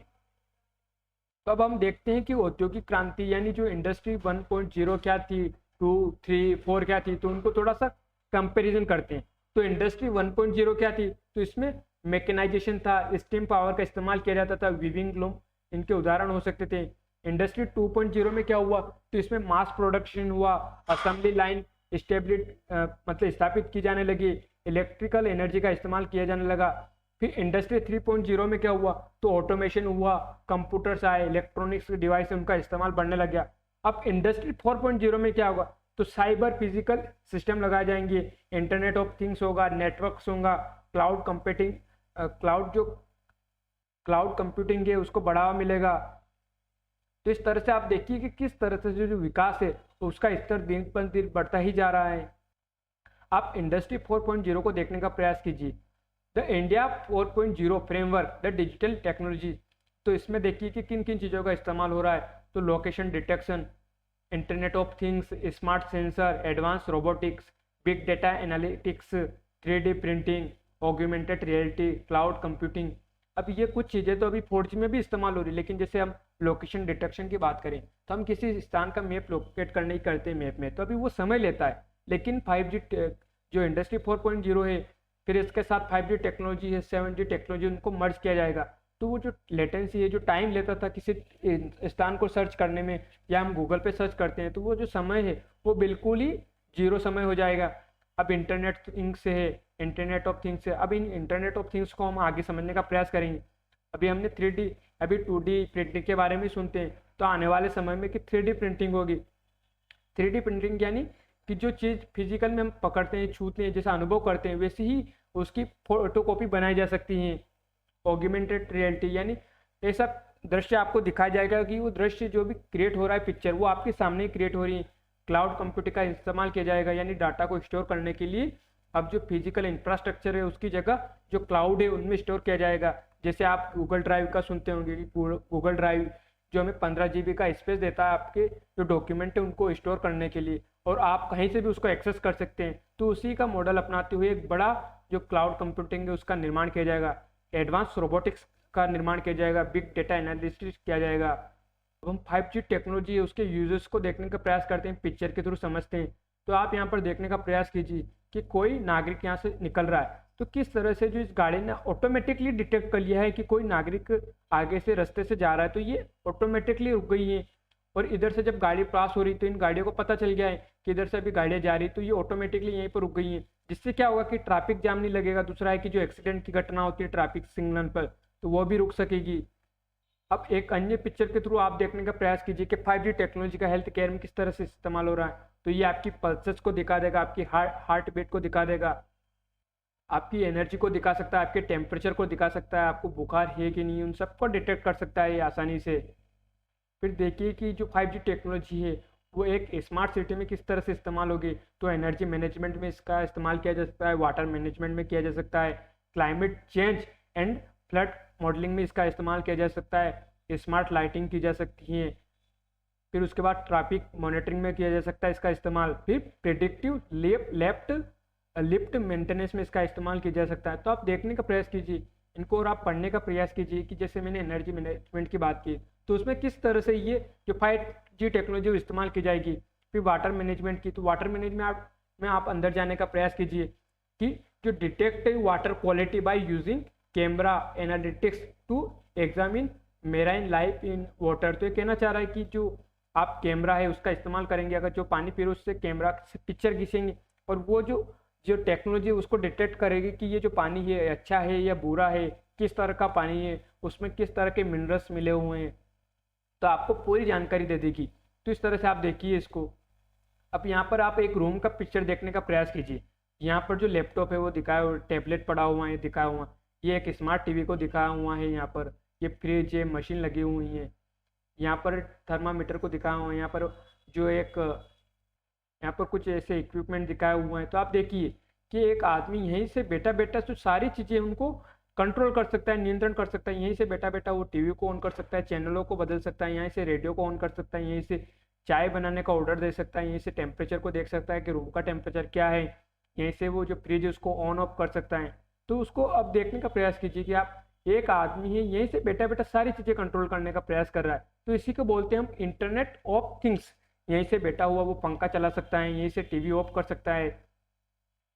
तो अब हम देखते हैं कि औद्योगिक क्रांति यानी जो इंडस्ट्री 1.0 क्या थी, 2, 3, 4 क्या थी, तो उनको थोड़ा सा कंपैरिजन करते हैं। तो इंडस्ट्री 1.0 क्या थी, तो इसमें मैकेनाइजेशन था, स्टीम पावर का इस्तेमाल किया जाता था, वीविंग लूम इनके उदाहरण हो सकते थे। इंडस्ट्री 2.0 में क्या हुआ, तो इसमें मास प्रोडक्शन हुआ, असेंबली लाइन मतलब स्थापित की जाने लगी, इलेक्ट्रिकल एनर्जी का इस्तेमाल किया जाने लगा। फिर इंडस्ट्री 3.0 में क्या हुआ, तो ऑटोमेशन हुआ, कंप्यूटर्स आए, इलेक्ट्रॉनिक्स डिवाइस उनका इस्तेमाल बढ़ने लग गया। अब इंडस्ट्री 4.0 में क्या होगा, तो साइबर फिजिकल सिस्टम लगाए जाएंगे, इंटरनेट ऑफ थिंग्स होगा, नेटवर्क्स होगा, क्लाउड कंप्यूटिंग, क्लाउड कंप्यूटिंग है उसको बढ़ावा मिलेगा। तो इस तरह से आप देखिए कि किस तरह से जो विकास है उसका स्तर दिन पर दिन बढ़ता ही जा रहा है। आप इंडस्ट्री 4.0 को देखने का प्रयास कीजिए, the India 4.0 framework, the digital technology. तो इसमें देखिए कि किन किन चीज़ों का इस्तेमाल हो रहा है, तो location detection, internet of things, smart sensor, advance robotics, big data analytics, 3D printing, augmented reality, cloud computing. अब ये कुछ चीज़ें तो अभी 4G में भी इस्तेमाल हो रही है, लेकिन जैसे हम लोकेशन डिटेक्शन की बात करें तो हम किसी स्थान का मैप लोकेट करने ही करते हैं मैप में, तो अभी वो समय लेता है। लेकिन 5G जो इंडस्ट्री 4.0 है, फिर इसके साथ 5G टेक्नोलॉजी है, 7G टेक्नोलॉजी, उनको मर्ज किया जाएगा। तो वो जो लेटेंसी है, जो टाइम लेता था किसी स्थान को सर्च करने में, या हम गूगल पे सर्च करते हैं, तो वो जो समय है वो बिल्कुल ही 0 समय हो जाएगा। अब इंटरनेट थिंग्स है, इंटरनेट ऑफ थिंग्स है। अब इन इंटरनेट ऑफ थिंग्स को हम आगे समझने का प्रयास करेंगे। अभी हमने 3D, अभी 2D प्रिंटिंग के बारे में सुनते हैं, तो आने वाले समय में कि 3D प्रिंटिंग होगी। 3D प्रिंटिंग यानी कि जो चीज़ फिजिकल में हम पकड़ते हैं, छूते हैं, जैसा अनुभव करते हैं, वैसे ही उसकी फोटोकॉपी बनाई जा सकती है। ऑग्यूमेंटेड रियलिटी यानी ऐसा दृश्य आपको दिखाया जाएगा कि वो दृश्य जो भी क्रिएट हो रहा है पिक्चर, वो आपके सामने ही क्रिएट हो रही है। क्लाउड कंप्यूटिंग का इस्तेमाल किया जाएगा, यानी डाटा को स्टोर करने के लिए अब जो फिजिकल इंफ्रास्ट्रक्चर है उसकी जगह जो क्लाउड है उनमें स्टोर किया जाएगा। जैसे आप गूगल ड्राइव का सुनते होंगे कि गूगल ड्राइव जो हमें 15 GB का स्पेस देता है आपके जो डॉक्यूमेंट है उनको स्टोर करने के लिए, और आप कहीं से भी उसको एक्सेस कर सकते हैं। तो उसी का मॉडल अपनाते हुए एक बड़ा जो क्लाउड कंप्यूटिंग है उसका निर्माण किया जाएगा। एडवांस रोबोटिक्स का निर्माण किया जाएगा, बिग डेटा एनालिसिस किया जाएगा। अब हम 5G टेक्नोलॉजी है उसके यूजर्स को देखने का प्रयास करते हैं, पिक्चर के थ्रू समझते हैं। तो आप यहाँ पर देखने का प्रयास कीजिए कि कोई नागरिक यहाँ से निकल रहा है, तो किस तरह से जो इस गाड़ी ने ऑटोमेटिकली डिटेक्ट कर लिया है कि कोई नागरिक आगे से रास्ते से जा रहा है, तो ये ऑटोमेटिकली रुक गई है। और इधर से जब गाड़ी पास हो रही तो इन गाड़ियों को पता चल गया है कि इधर से अभी गाड़ियाँ जा रही, तो ये ऑटोमेटिकली यहीं पर रुक गई हैं। जिससे क्या होगा कि ट्रैफिक जाम नहीं लगेगा। दूसरा है कि जो एक्सीडेंट की घटना होती है ट्रैफिक सिग्नल पर, तो वो भी रुक सकेगी। अब एक अन्य पिक्चर के थ्रू आप देखने का प्रयास कीजिए कि 5G टेक्नोलॉजी का हेल्थ केयर में किस तरह से इस्तेमाल हो रहा है। तो ये आपकी पल्सेस को दिखा देगा, आपकी हार्ट बीट को दिखा देगा, आपकी एनर्जी को दिखा सकता है, आपके टेम्परेचर को दिखा सकता है, आपको बुखार है कि नहीं उन सबको डिटेक्ट कर सकता है ये आसानी से। फिर देखिए कि जो 5G टेक्नोलॉजी है वो एक स्मार्ट सिटी में किस तरह से इस्तेमाल होगी। तो एनर्जी मैनेजमेंट में इसका इस्तेमाल किया जा सकता है, वाटर मैनेजमेंट में किया जा सकता है, climate change and flood modelling में इसका इस्तेमाल किया जा सकता है, स्मार्ट लाइटिंग की जा सकती है। फिर उसके बाद ट्रैफिक मॉनिटरिंग में किया जा सकता है इसका इस्तेमाल। फिर प्रेडिक्टिव लिफ्ट मेंटेनेंस में इसका इस्तेमाल किया जा सकता है। तो आप देखने का प्रयास कीजिए इनको और आप पढ़ने का प्रयास कीजिए कि जैसे मैंने एनर्जी मैनेजमेंट की बात की तो उसमें किस तरह से ये जो 5G टेक्नोलॉजी इस्तेमाल की जाएगी। फिर वाटर मैनेजमेंट की, तो वाटर मैनेजमेंट में आप अंदर जाने का प्रयास कीजिए कि जो detect water quality by using camera analytics to examine marine life in water. तो ये कहना चाह रहा है कि जो आप कैमरा है उसका इस्तेमाल करेंगे, अगर जो पानी पी रहे उससे कैमरा से पिक्चर खींचेंगे और वो जो टेक्नोलॉजी उसको डिटेक्ट करेगी कि ये जो पानी है अच्छा है या बुरा है, किस तरह का पानी है, उसमें किस तरह के मिनरल्स मिले हुए हैं, तो आपको पूरी जानकारी दे देगी। तो इस तरह से आप देखिए इसको। अब यहाँ पर आप एक रूम का पिक्चर देखने का प्रयास कीजिए। यहाँ पर जो लैपटॉप है वो दिखाया हुआ, टैबलेट पड़ा हुआ है दिखाया हुआ, ये एक स्मार्ट टीवी को दिखाया हुआ है। यहाँ पर ये फ्रिज है, मशीन लगी हुई है, यहाँ पर थर्मामीटर को दिखाया हुआ है, यहाँ पर जो एक यहाँ पर कुछ ऐसे इक्विपमेंट दिखाए हुए हैं। तो आप देखिए कि एक आदमी यहीं से बैठा बैठा जो सारी चीज़ें उनको कंट्रोल कर सकता है, नियंत्रण कर सकता है। यहीं से बैठा बैठा वो टीवी को ऑन कर सकता है, चैनलों को बदल सकता है, यहीं से रेडियो को ऑन कर सकता है, यहीं से चाय बनाने का ऑर्डर दे सकता है, यहीं से टेम्परेचर को देख सकता है कि रूम का टेम्परेचर क्या है, यहीं से वो जो फ्रिज है उसको ऑन ऑफ कर सकता है। तो उसको अब देखने का प्रयास कीजिए कि आप एक आदमी है यहीं से बैठा बैठा सारी चीज़ें कंट्रोल करने का प्रयास कर रहा है। तो इसी को बोलते हैं हम इंटरनेट ऑफ थिंग्स। यहीं से बैठा हुआ वो पंखा चला सकता है, यहीं से टीवी ऑफ कर सकता है।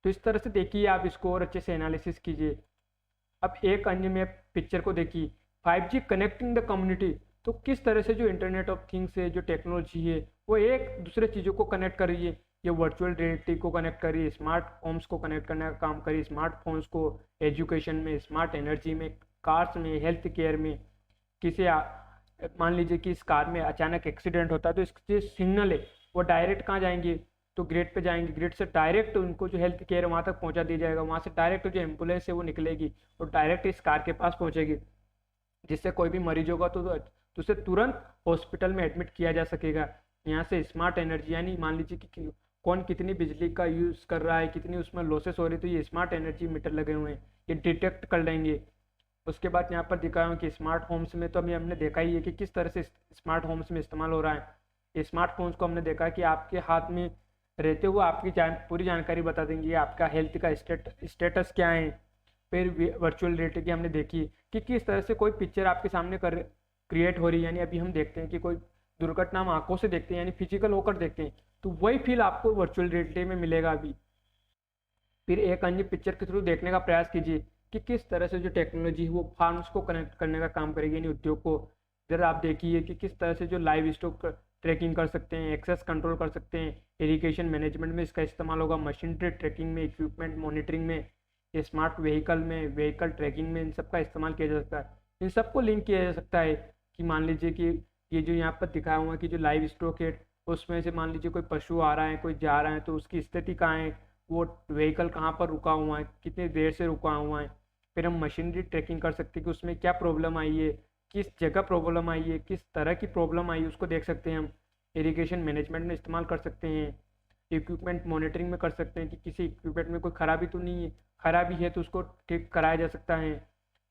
तो इस तरह से देखिए आप इसको और अच्छे से एनालिसिस कीजिए। अब एक अन्य में पिक्चर को देखिए, 5G कनेक्टिंग द कम्युनिटी। तो किस तरह से जो इंटरनेट ऑफ थिंग्स है, जो टेक्नोलॉजी है, वो एक दूसरे चीज़ों को कनेक्ट कर रही है। ये वर्चुअल रियलिटी को कनेक्ट कर रही है, स्मार्ट होम्स को कनेक्ट करने का काम कर रही है, स्मार्टफोन्स को एजुकेशन में, स्मार्ट एनर्जी में, कार्स में, हेल्थ केयर में। किसी मान लीजिए कि इस कार में अचानक एक्सीडेंट होता है तो इसके सिग्नल है वो डायरेक्ट कहाँ जाएंगे, तो ग्रिड पे जाएंगे, ग्रिड से डायरेक्ट उनको जो हेल्थ केयर वहाँ तक पहुँचा दिया जाएगा, वहाँ से डायरेक्ट जो एम्बुलेंस है वो निकलेगी और डायरेक्ट इस कार के पास पहुँचेगी, जिससे कोई भी मरीज होगा तो उसे तुरंत हॉस्पिटल में एडमिट किया जा सकेगा। यहाँ से स्मार्ट एनर्जी, यानी मान लीजिए कि कौन कितनी बिजली का यूज़ कर रहा है, कितनी उसमें लॉसेस हो रही है, तो ये स्मार्ट एनर्जी मीटर लगे हुए हैं, ये डिटेक्ट कर लेंगे। उसके बाद यहाँ पर दिखाया हूँ कि स्मार्ट होम्स में तो अभी हमने देखा ही है कि किस तरह से स्मार्ट होम्स में इस्तेमाल हो रहा है। स्मार्टफोन्स को हमने देखा कि आपके हाथ में रहते हुए आपकी पूरी जानकारी बता देंगे, आपका हेल्थ का स्टेटस क्या है। फिर वर्चुअल रियलिटी की हमने देखी कि किस तरह से कोई पिक्चर आपके सामने क्रिएट हो रही है। यानी अभी हम देखते हैं कि कोई दुर्घटना हम आंखों से देखते हैं, यानी फिजिकल होकर देखते हैं, तो वही फील आपको वर्चुअल रियलिटी में मिलेगा अभी। फिर एक अन्य पिक्चर के थ्रू देखने का प्रयास कीजिए कि किस तरह से जो टेक्नोलॉजी है वो फार्म्स को कनेक्ट करने का काम करेगी, यानी उद्योग को। इधर आप देखिए कि किस तरह से जो लाइव स्टॉक ट्रैकिंग कर सकते हैं, एक्सेस कंट्रोल कर सकते हैं, इरिगेशन मैनेजमेंट में इसका इस्तेमाल होगा, मशीनरी ट्रैकिंग में, इक्विपमेंट मॉनिटरिंग में, स्मार्ट व्हीकल में, व्हीकल ट्रैकिंग में, इन सब का इस्तेमाल किया जा सकता है। इन सबको लिंक किया जा सकता है कि मान लीजिए कि ये जो यहाँ पर दिखाया हुआ है कि जो लाइव स्टॉक है उसमें से मान लीजिए कोई पशु आ रहा है, कोई जा रहा है, तो उसकी स्थिति कहाँ है, वो व्हीकल कहाँ पर रुका हुआ है, कितनी देर से रुका हुआ है। फिर हम मशीनरी ट्रैकिंग कर सकते हैं कि उसमें क्या प्रॉब्लम आई है, किस जगह प्रॉब्लम आई है, किस तरह की प्रॉब्लम आई है उसको देख सकते हैं हम। इरिगेशन मैनेजमेंट में इस्तेमाल कर सकते हैं, इक्विपमेंट मॉनिटरिंग में कर सकते हैं कि किसी इक्विपमेंट में कोई खराबी तो नहीं है, खराबी है तो उसको ठीक कराया जा सकता है।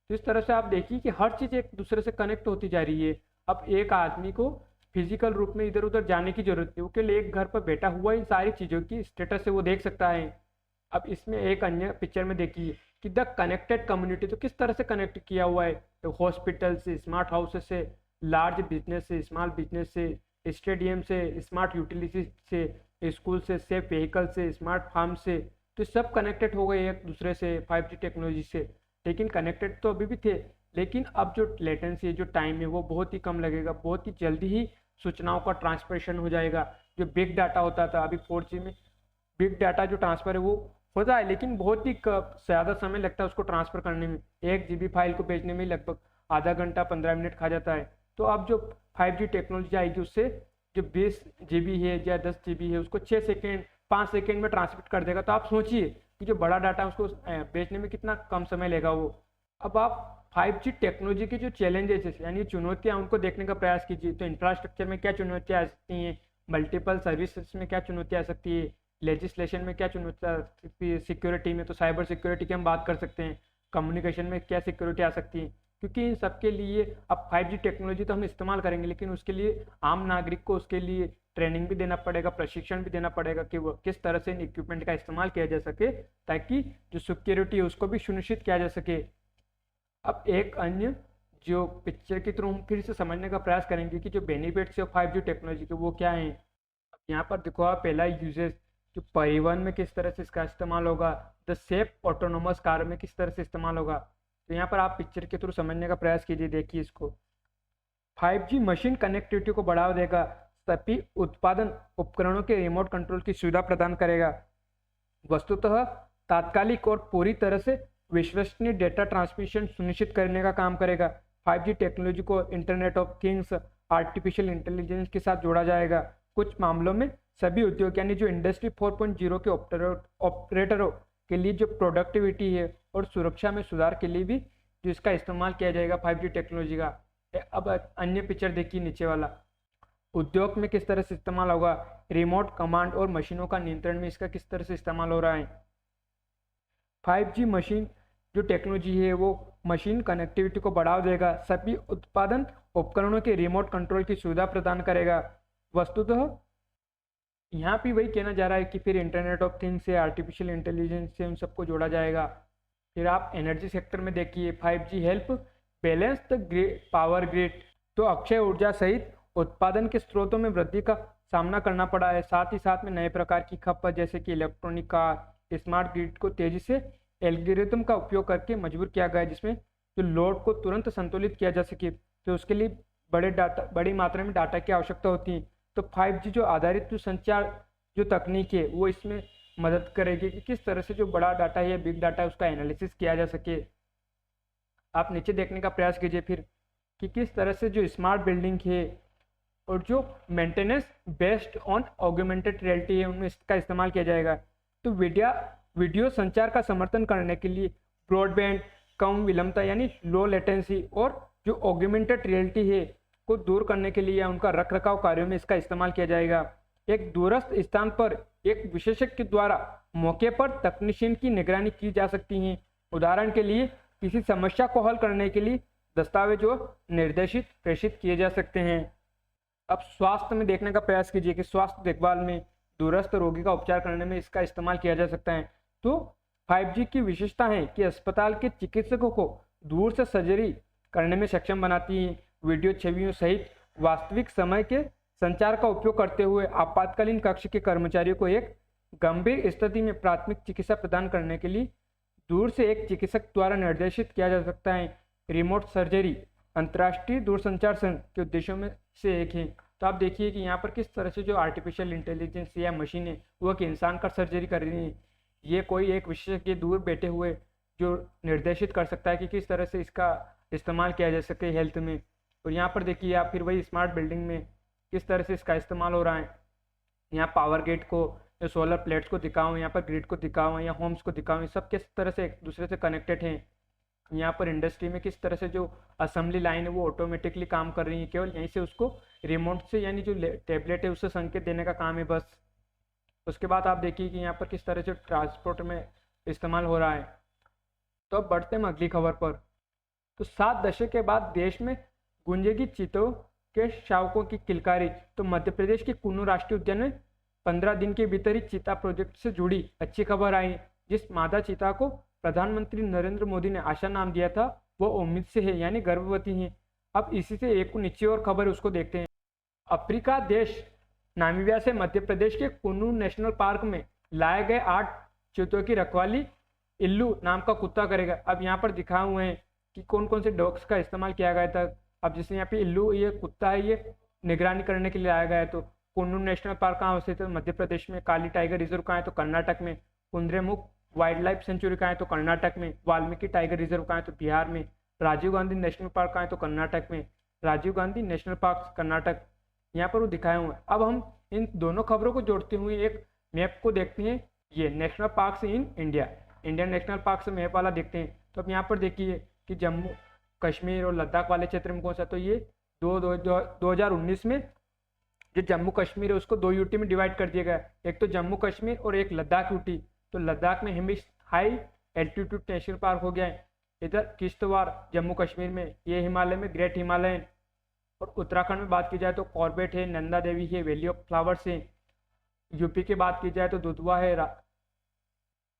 तो इस तरह से आप देखिए कि हर चीज़ एक दूसरे से कनेक्ट होती जा रही है। अब एक आदमी को फिजिकल रूप में इधर उधर जाने की जरूरत है, वो केवल एक घर पर बैठा हुआ इन सारी चीज़ों की स्टेटस से वो देख सकता है। अब इसमें एक अन्य पिक्चर में देखिए कि द कनेक्टेड कम्युनिटी, तो किस तरह से कनेक्ट किया हुआ है, तो हॉस्पिटल से, स्मार्ट हाउसेस से, लार्ज बिजनेस से, स्मॉल बिजनेस से, स्टेडियम से, स्मार्ट यूटिलिटी से, स्कूल से, सेफ व्हीकल से, स्मार्ट फार्म से, तो सब कनेक्टेड हो गए एक दूसरे से 5G टेक्नोलॉजी से। लेकिन कनेक्टेड तो अभी भी थे, लेकिन अब जो लेटेंसी है, जो टाइम है, वो बहुत ही कम लगेगा, बहुत ही जल्दी ही सूचनाओं का ट्रांसमिशन हो जाएगा। जो बिग डाटा होता था, अभी 4G में बिग डाटा जो ट्रांसफ़र है वो होता है, लेकिन बहुत ही ज़्यादा समय लगता है उसको ट्रांसफ़र करने में। 1 GB फाइल को भेजने में लगभग आधा घंटा 15 मिनट खा जाता है। तो अब जो 5G टेक्नोलॉजी आएगी उससे जो 20 GB है या 10 GB है उसको 6 सेकेंड 5 सेकेंड में ट्रांसमिट कर देगा। तो आप सोचिए कि जो बड़ा डाटा है उसको भेजने में कितना कम समय लेगा वो। अब आप 5G टेक्नोलॉजी के जो चैलेंजेस यानी चुनौतियाँ उनको देखने का प्रयास कीजिए। तो इंफ्रास्ट्रक्चर में क्या चुनौतियाँ आ सकती हैं, मल्टीपल सर्विसेज में क्या चुनौतियाँ आ सकती है, लेजिस्लेशन में क्या चुनौतियाँ आ सकती है, सिक्योरिटी में तो साइबर सिक्योरिटी की हम बात कर सकते हैं, कम्युनिकेशन में क्या सिक्योरिटी आ सकती है। क्योंकि इन सब के लिए अब 5G टेक्नोलॉजी तो हम इस्तेमाल करेंगे, लेकिन उसके लिए आम नागरिक को उसके लिए ट्रेनिंग भी देना पड़ेगा, प्रशिक्षण भी देना पड़ेगा कि वो किस तरह से इन इक्विपमेंट का इस्तेमाल किया जा सके, ताकि जो सिक्योरिटी है उसको भी सुनिश्चित किया जा सके। अब एक अन्य जो पिक्चर के थ्रू हम फिर से समझने का प्रयास करेंगे कि जो बेनिफिट्स है 5G टेक्नोलॉजी के वो क्या हैं। यहाँ पर देखो आप पहला यूजेस, जो परिवहन में किस तरह से इसका इस्तेमाल होगा, द सेफ ऑटोनोमस कार में किस तरह से इस्तेमाल होगा। तो यहाँ पर आप पिक्चर के थ्रू समझने का प्रयास कीजिए, देखिए इसको। 5G मशीन कनेक्टिविटी को बढ़ावा देगा, सभी उत्पादन उपकरणों के रिमोट कंट्रोल की सुविधा प्रदान करेगा, वस्तुतः तात्कालिक और पूरी तरह से विश्वसनीय डेटा ट्रांसमिशन सुनिश्चित करने का काम करेगा। 5G टेक्नोलॉजी को internet of things, artificial intelligence के साथ जोड़ा जाएगा। कुछ मामलों में सभी उद्योग यानी जो इंडस्ट्री 4.0 के ऑपरेटरों के लिए जो प्रोडक्टिविटी है और सुरक्षा में सुधार के लिए भी जो इसका इस्तेमाल किया जाएगा 5G टेक्नोलॉजी का। अब अन्य पिक्चर देखिए नीचे वाला, उद्योग में किस तरह से इस्तेमाल होगा, रिमोट कमांड और मशीनों का नियंत्रण में इसका किस तरह से इस्तेमाल हो रहा है। 5G मशीन जो टेक्नोलॉजी है वो मशीन कनेक्टिविटी को बढ़ावा देगा, सभी उत्पादन उपकरणों के रिमोट कंट्रोल की सुविधा प्रदान करेगा। वस्तुतः यहाँ भी वही कहना जा रहा है कि फिर इंटरनेट ऑफ थिंग्स से, आर्टिफिशियल इंटेलिजेंस से उन सबको जोड़ा जाएगा। फिर आप एनर्जी सेक्टर में देखिए, 5G help balance the power grid, तो अक्षय ऊर्जा सहित उत्पादन के स्रोतों में वृद्धि का सामना करना पड़ा है। साथ ही साथ में नए प्रकार की खपत जैसे कि इलेक्ट्रॉनिक कार, स्मार्ट ग्रिड को तेजी से एल्गोरिथम का उपयोग करके मजबूर किया गया है, जिसमें जो लोड को तुरंत संतुलित किया जा सके। तो उसके लिए बड़ी मात्रा में डाटा की आवश्यकता होती है। तो 5G जो आधारित जो संचार जो तकनीक है वो इसमें मदद करेगी कि किस तरह से जो बड़ा डाटा है या बिग डाटा है उसका एनालिसिस किया जा सके। आप नीचे देखने का प्रयास कीजिए फिर कि किस तरह से जो स्मार्ट बिल्डिंग है और जो maintenance based on augmented reality है उनमें इसका इस्तेमाल किया जाएगा। तो वीडियो संचार का समर्थन करने के लिए ब्रॉडबैंड, कम विलंबता यानी लो लेटेंसी और जो ऑगमेंटेड रियलिटी है को दूर करने के लिए या उनका रखरखाव कार्यों में इसका इस्तेमाल किया जाएगा। एक दूरस्थ स्थान पर एक विशेषज्ञ द्वारा मौके पर तकनीशियन की निगरानी की जा सकती है। उदाहरण के लिए किसी समस्या को हल करने के लिए दस्तावेज और निर्देशित प्रेषित किए जा सकते हैं। अब स्वास्थ्य में देखने का प्रयास कीजिए कि स्वास्थ्य देखभाल में दूरस्थ रोगी का उपचार करने में इसका इस्तेमाल किया जा सकता है। तो 5G की विशेषता है कि अस्पताल के चिकित्सकों को दूर से सर्जरी करने में सक्षम बनाती है। वीडियो छवियों सहित वास्तविक समय के संचार का उपयोग करते हुए आपातकालीन कक्ष के कर्मचारियों को एक गंभीर स्थिति में प्राथमिक चिकित्सा प्रदान करने के लिए दूर से एक चिकित्सक द्वारा निर्देशित किया जा सकता है। रिमोट सर्जरी अंतर्राष्ट्रीय दूरसंचार संघ के उद्देश्यों में से एक है। तो आप देखिए कि यहाँ पर किस तरह से जो आर्टिफिशियल इंटेलिजेंस या मशीन है वो एक इंसान का सर्जरी कर रही है। ये कोई एक विशेषज्ञ दूर बैठे हुए जो निर्देशित कर सकता है कि किस तरह से इसका इस्तेमाल किया जा सके हेल्थ में। और यहाँ पर देखिए आप फिर वही स्मार्ट बिल्डिंग में किस तरह से इसका इस्तेमाल हो रहा है। यहाँ पावर गेट को या सोलर प्लेट्स को दिखाऊँ, यहाँ पर ग्रिड को दिखाऊँ या होम्स को दिखाऊँ, सब किस तरह से एक दूसरे से कनेक्टेड हैं। यहाँ पर इंडस्ट्री में किस तरह से जो असेंबली लाइन है वो ऑटोमेटिकली काम कर रही है, केवल यहीं से उसको रिमोट से यानी जो टेबलेट है उससे संकेत देने का काम है बस। उसके बाद आप देखिए कि यहाँ पर किस तरह से ट्रांसपोर्ट में इस्तेमाल हो रहा है। तो अब बढ़ते हैं अगली खबर पर। तो 7 दशक के बाद देश में गूंजेगी चीतों के शावकों की किलकारी। तो मध्य प्रदेश के कुन्नू राष्ट्रीय उद्यान में 15 दिन के भीतर ही चीता प्रोजेक्ट से जुड़ी अच्छी खबर आई। जिस मादा चीता को प्रधानमंत्री नरेंद्र मोदी ने आशा नाम दिया था वो उम्मीद से है यानी गर्भवती है। अब इसी से एक नीचे और खबर उसको देखते हैं। अफ्रीका देश नामीबिया से मध्य प्रदेश के कुन्नू नेशनल पार्क में लाए गए 8 चीतों की रखवाली इल्लू नाम का कुत्ता करेगा। अब यहाँ पर दिखाए हुए हैं कि कौन कौन से डॉग्स का इस्तेमाल किया गया था। अब जैसे यहाँ पे इल्लू ये कुत्ता है, ये निगरानी करने के लिए लाया गया है। तो कुन्नू नेशनल पार्क कहाँ स्थित है? मध्य प्रदेश में। काली टाइगर रिजर्व कहाँ है? तो कर्नाटक में। कुंद्रेमुख वाइल्ड लाइफ सेंचुरी कहाँ है? तो कर्नाटक में। वाल्मीकि टाइगर रिजर्व कहाँ है? तो बिहार में। राजीव गांधी नेशनल पार्क कहाँ है? तो कर्नाटक में। राजीव गांधी नेशनल पार्क कर्नाटक, यहाँ पर वो दिखाए हुए हैं। अब हम इन दोनों खबरों को जोड़ते हुए एक मैप को देखते हैं। ये national park in India, Indian national park से मैप वाला देखते हैं। तो अब यहाँ पर देखिए कि जम्मू कश्मीर और लद्दाख वाले क्षेत्र में कौन सा, तो ये 2019 में जो जम्मू कश्मीर है उसको 2 यूटी में डिवाइड कर दिया गया, एक तो जम्मू कश्मीर और एक लद्दाख यूटी। तो लद्दाख में हाई एल्टीट्यूड नेशनल पार्क हो गया है। इधर किश्तवाड़ जम्मू कश्मीर में, ये हिमालय में ग्रेट हिमालयन। और उत्तराखंड में बात की जाए तो कॉर्बेट है, नंदा देवी है, वैली ऑफ फ्लावर्स है। यूपी की बात की जाए तो दुधवा है,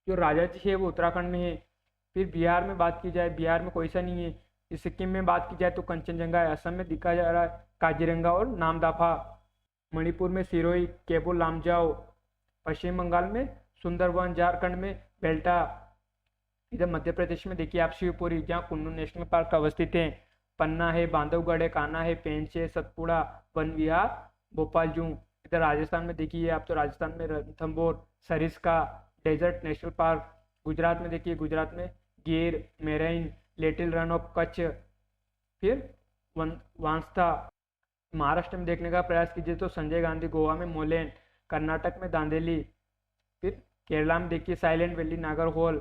जो राजा जी है वो उत्तराखंड में है। फिर बिहार में बात की जाए, बिहार में कोई सा नहीं है। सिक्किम में बात की जाए तो कंचनजंगा है। असम में दिखा जा रहा है काजीरंगा और नामदाफा। मणिपुर में सिरोही, केबो लामजाओ। पश्चिम बंगाल में सुंदरवन। झारखंड में बेल्टा। इधर मध्य प्रदेश में देखिए आप शिवपुरी, जहाँ कुन्नू नेशनल पार्क अवस्थित है। पन्ना है, बांधवगढ़ है, कान्हा है, पेंच है, सतपुड़ा, वन विहार, भोपाल जू। इधर राजस्थान में देखिए आप, तो राजस्थान में Ranthambore, Sariska Desert National Park. Gujarat में देखिए, गुजरात में Gir, Marine, Little Rann of Kutch, फिर वांस्ता। महाराष्ट्र में देखने का प्रयास कीजिए तो संजय गांधी, गोवा में मोलेन, कर्नाटक में दांदेली। फिर केरला में देखिए साइलेंट वैली, नागरहोल।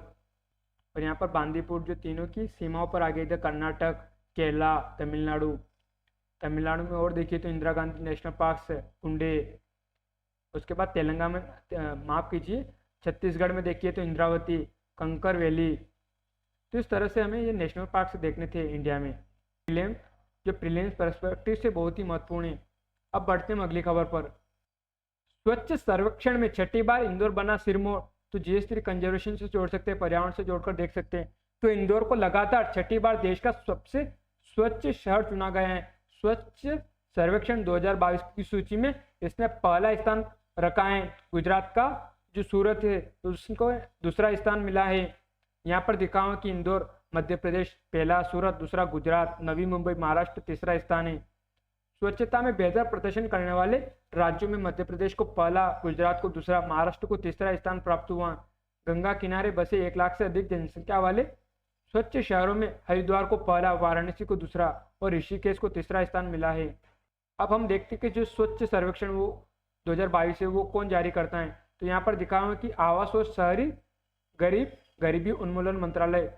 और यहाँ पर बांदीपुर, जो तीनों की सीमाओं पर आ गई थी, कर्नाटक, केरला, तमिलनाडु। तमिलनाडु में और देखिए तो इंदिरा गांधी नेशनल पार्क है, कुंडे। उसके बाद तेलंगाना में माफ कीजिए, छत्तीसगढ़ में देखिए तो इंद्रावती, कंकर वैली। तो इस तरह से हमें ये नेशनल पार्क से देखने थे इंडिया में। प्रीलिम्स पर्सपेक्टिव से बहुत ही महत्वपूर्ण है। अब बढ़ते हैं अगली खबर पर। स्वच्छ सर्वेक्षण में 6ठी बार इंदौर बना सिरमौर। तो GS3 कंजर्वेशन से जोड़ सकते हैं, पर्यावरण से जोड़कर देख सकते हैं। तो इंदौर को लगातार 6ठी बार देश का सबसे स्वच्छ शहर चुना गया है। स्वच्छ सर्वेक्षण 2022 की सूची में इसने पहला स्थान रखा है। गुजरात का जो सूरत है उसको दूसरा स्थान मिला है। यहाँ पर दिखा हुआ कि इंदौर मध्य प्रदेश पहला, सूरत दूसरा, गुजरात, नवी मुंबई महाराष्ट्र तीसरा स्थान है। स्वच्छता में बेहतर प्रदर्शन करने वाले राज्यों में मध्य प्रदेश को पहला, गुजरात को दूसरा, महाराष्ट्र को तीसरा स्थान प्राप्त हुआ। गंगा किनारे बसे 1 लाख से अधिक जनसंख्या वाले स्वच्छ शहरों में हरिद्वार को पहला, वाराणसी को दूसरा और ऋषिकेश को तीसरा स्थान मिला है। अब हम देखते हैं कि जो स्वच्छ सर्वेक्षण वो 2022 है वो कौन जारी करता है। तो यहाँ पर दिखा हुआ कि आवास और शहरी गरीबी उन्मूलन मंत्रालय।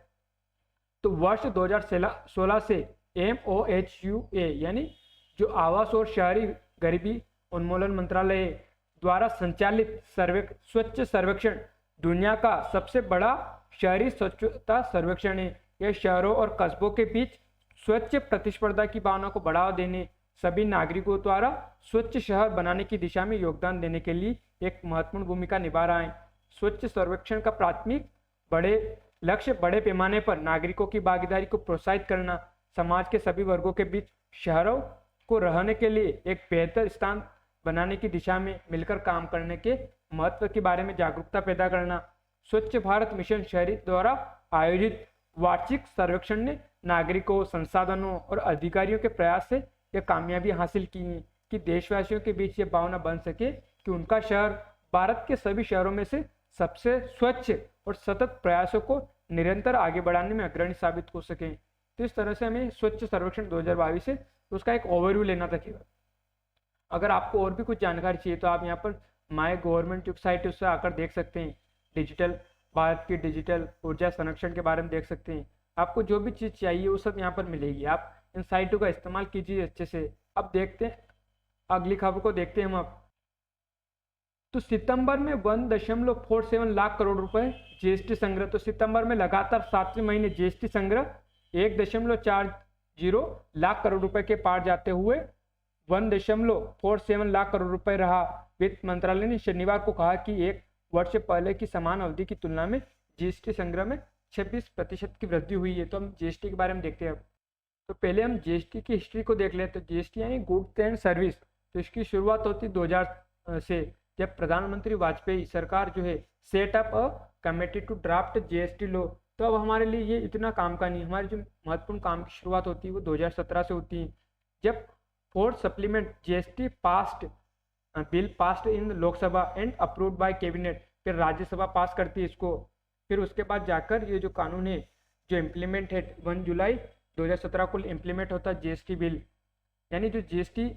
तो वर्ष 2016 से MOHUA यानी जो आवास और शहरी गरीबी उन्मूलन मंत्रालय द्वारा संचालित स्वच्छ सर्वेक्षण दुनिया का सबसे बड़ा शहरी स्वच्छता सर्वेक्षण है। यह शहरों और कस्बों के बीच स्वच्छ प्रतिस्पर्धा की भावना को बढ़ावा देने, सभी नागरिकों द्वारा स्वच्छ शहर बनाने की दिशा में योगदान देने के लिए एक महत्वपूर्ण भूमिका निभा रहा है। स्वच्छ सर्वेक्षण का प्राथमिक लक्ष्य बड़े पैमाने पर नागरिकों की भागीदारी को प्रोत्साहित करना, समाज के सभी वर्गों के बीच शहरों को रहने के लिए एक बेहतर स्थान बनाने की दिशा में मिलकर काम करने के महत्व के बारे में जागरूकता पैदा करना। स्वच्छ भारत मिशन शहरी द्वारा आयोजित वार्षिक सर्वेक्षण ने नागरिकों, संसाधनों और अधिकारियों के प्रयास से यह कामयाबी हासिल की है कि देशवासियों के बीच ये भावना बन सके कि उनका शहर भारत के सभी शहरों में से सबसे स्वच्छ और सतत प्रयासों को निरंतर आगे बढ़ाने में अग्रणी साबित हो सके। तो इस तरह से हमें स्वच्छ सर्वेक्षण 2022 से उसका एक ओवरव्यू लेना था केवल। अगर आपको और भी कुछ जानकारी चाहिए तो आप यहाँ पर माय गवर्नमेंट जो साइट है उससे आकर देख सकते हैं। भारत की डिजिटल ऊर्जा संरक्षण के बारे में देख सकते हैं। आपको जो भी चीज़ चाहिए वो सब यहाँ पर मिलेगी। आप इन साइटों का इस्तेमाल कीजिए अच्छे से। अब देखते हैं अगली खबर को, देखते हैं हम अब। तो सितंबर में 1.47 लाख करोड़ रुपए जीएसटी संग्रह। तो सितंबर में लगातार 7वें महीने जीएसटी संग्रह 1.40 लाख करोड़ रुपए के पार जाते हुए 1.47 लाख करोड़ रुपए रहा। वित्त मंत्रालय ने शनिवार को कहा कि एक वर्ष पहले की समान अवधि की तुलना में जीएसटी संग्रह में 26% की वृद्धि हुई है। तो हम जीएसटी के बारे में देखते हैं अब। तो पहले हम जीएसटी की हिस्ट्री को देख लेते हैं। तो जीएसटी यानी गुड्स एंड सर्विस। तो इसकी शुरुआत होती 2000 से, जब प्रधानमंत्री वाजपेयी सरकार जो है set up a committee to draft GST law. तो अब हमारे लिए ये इतना काम का नहीं, हमारी जो महत्वपूर्ण काम की शुरुआत होती है वो 2017 से होती है, जब fourth supplement GST passed bill passed in Lok Sabha and approved by cabinet. फिर राज्यसभा पास करती है इसको। फिर उसके बाद जाकर ये जो कानून है जो इम्प्लीमेंट है 1 जुलाई 2017 को इम्प्लीमेंट होता है जीएसटी बिल। यानी जो जीएसटी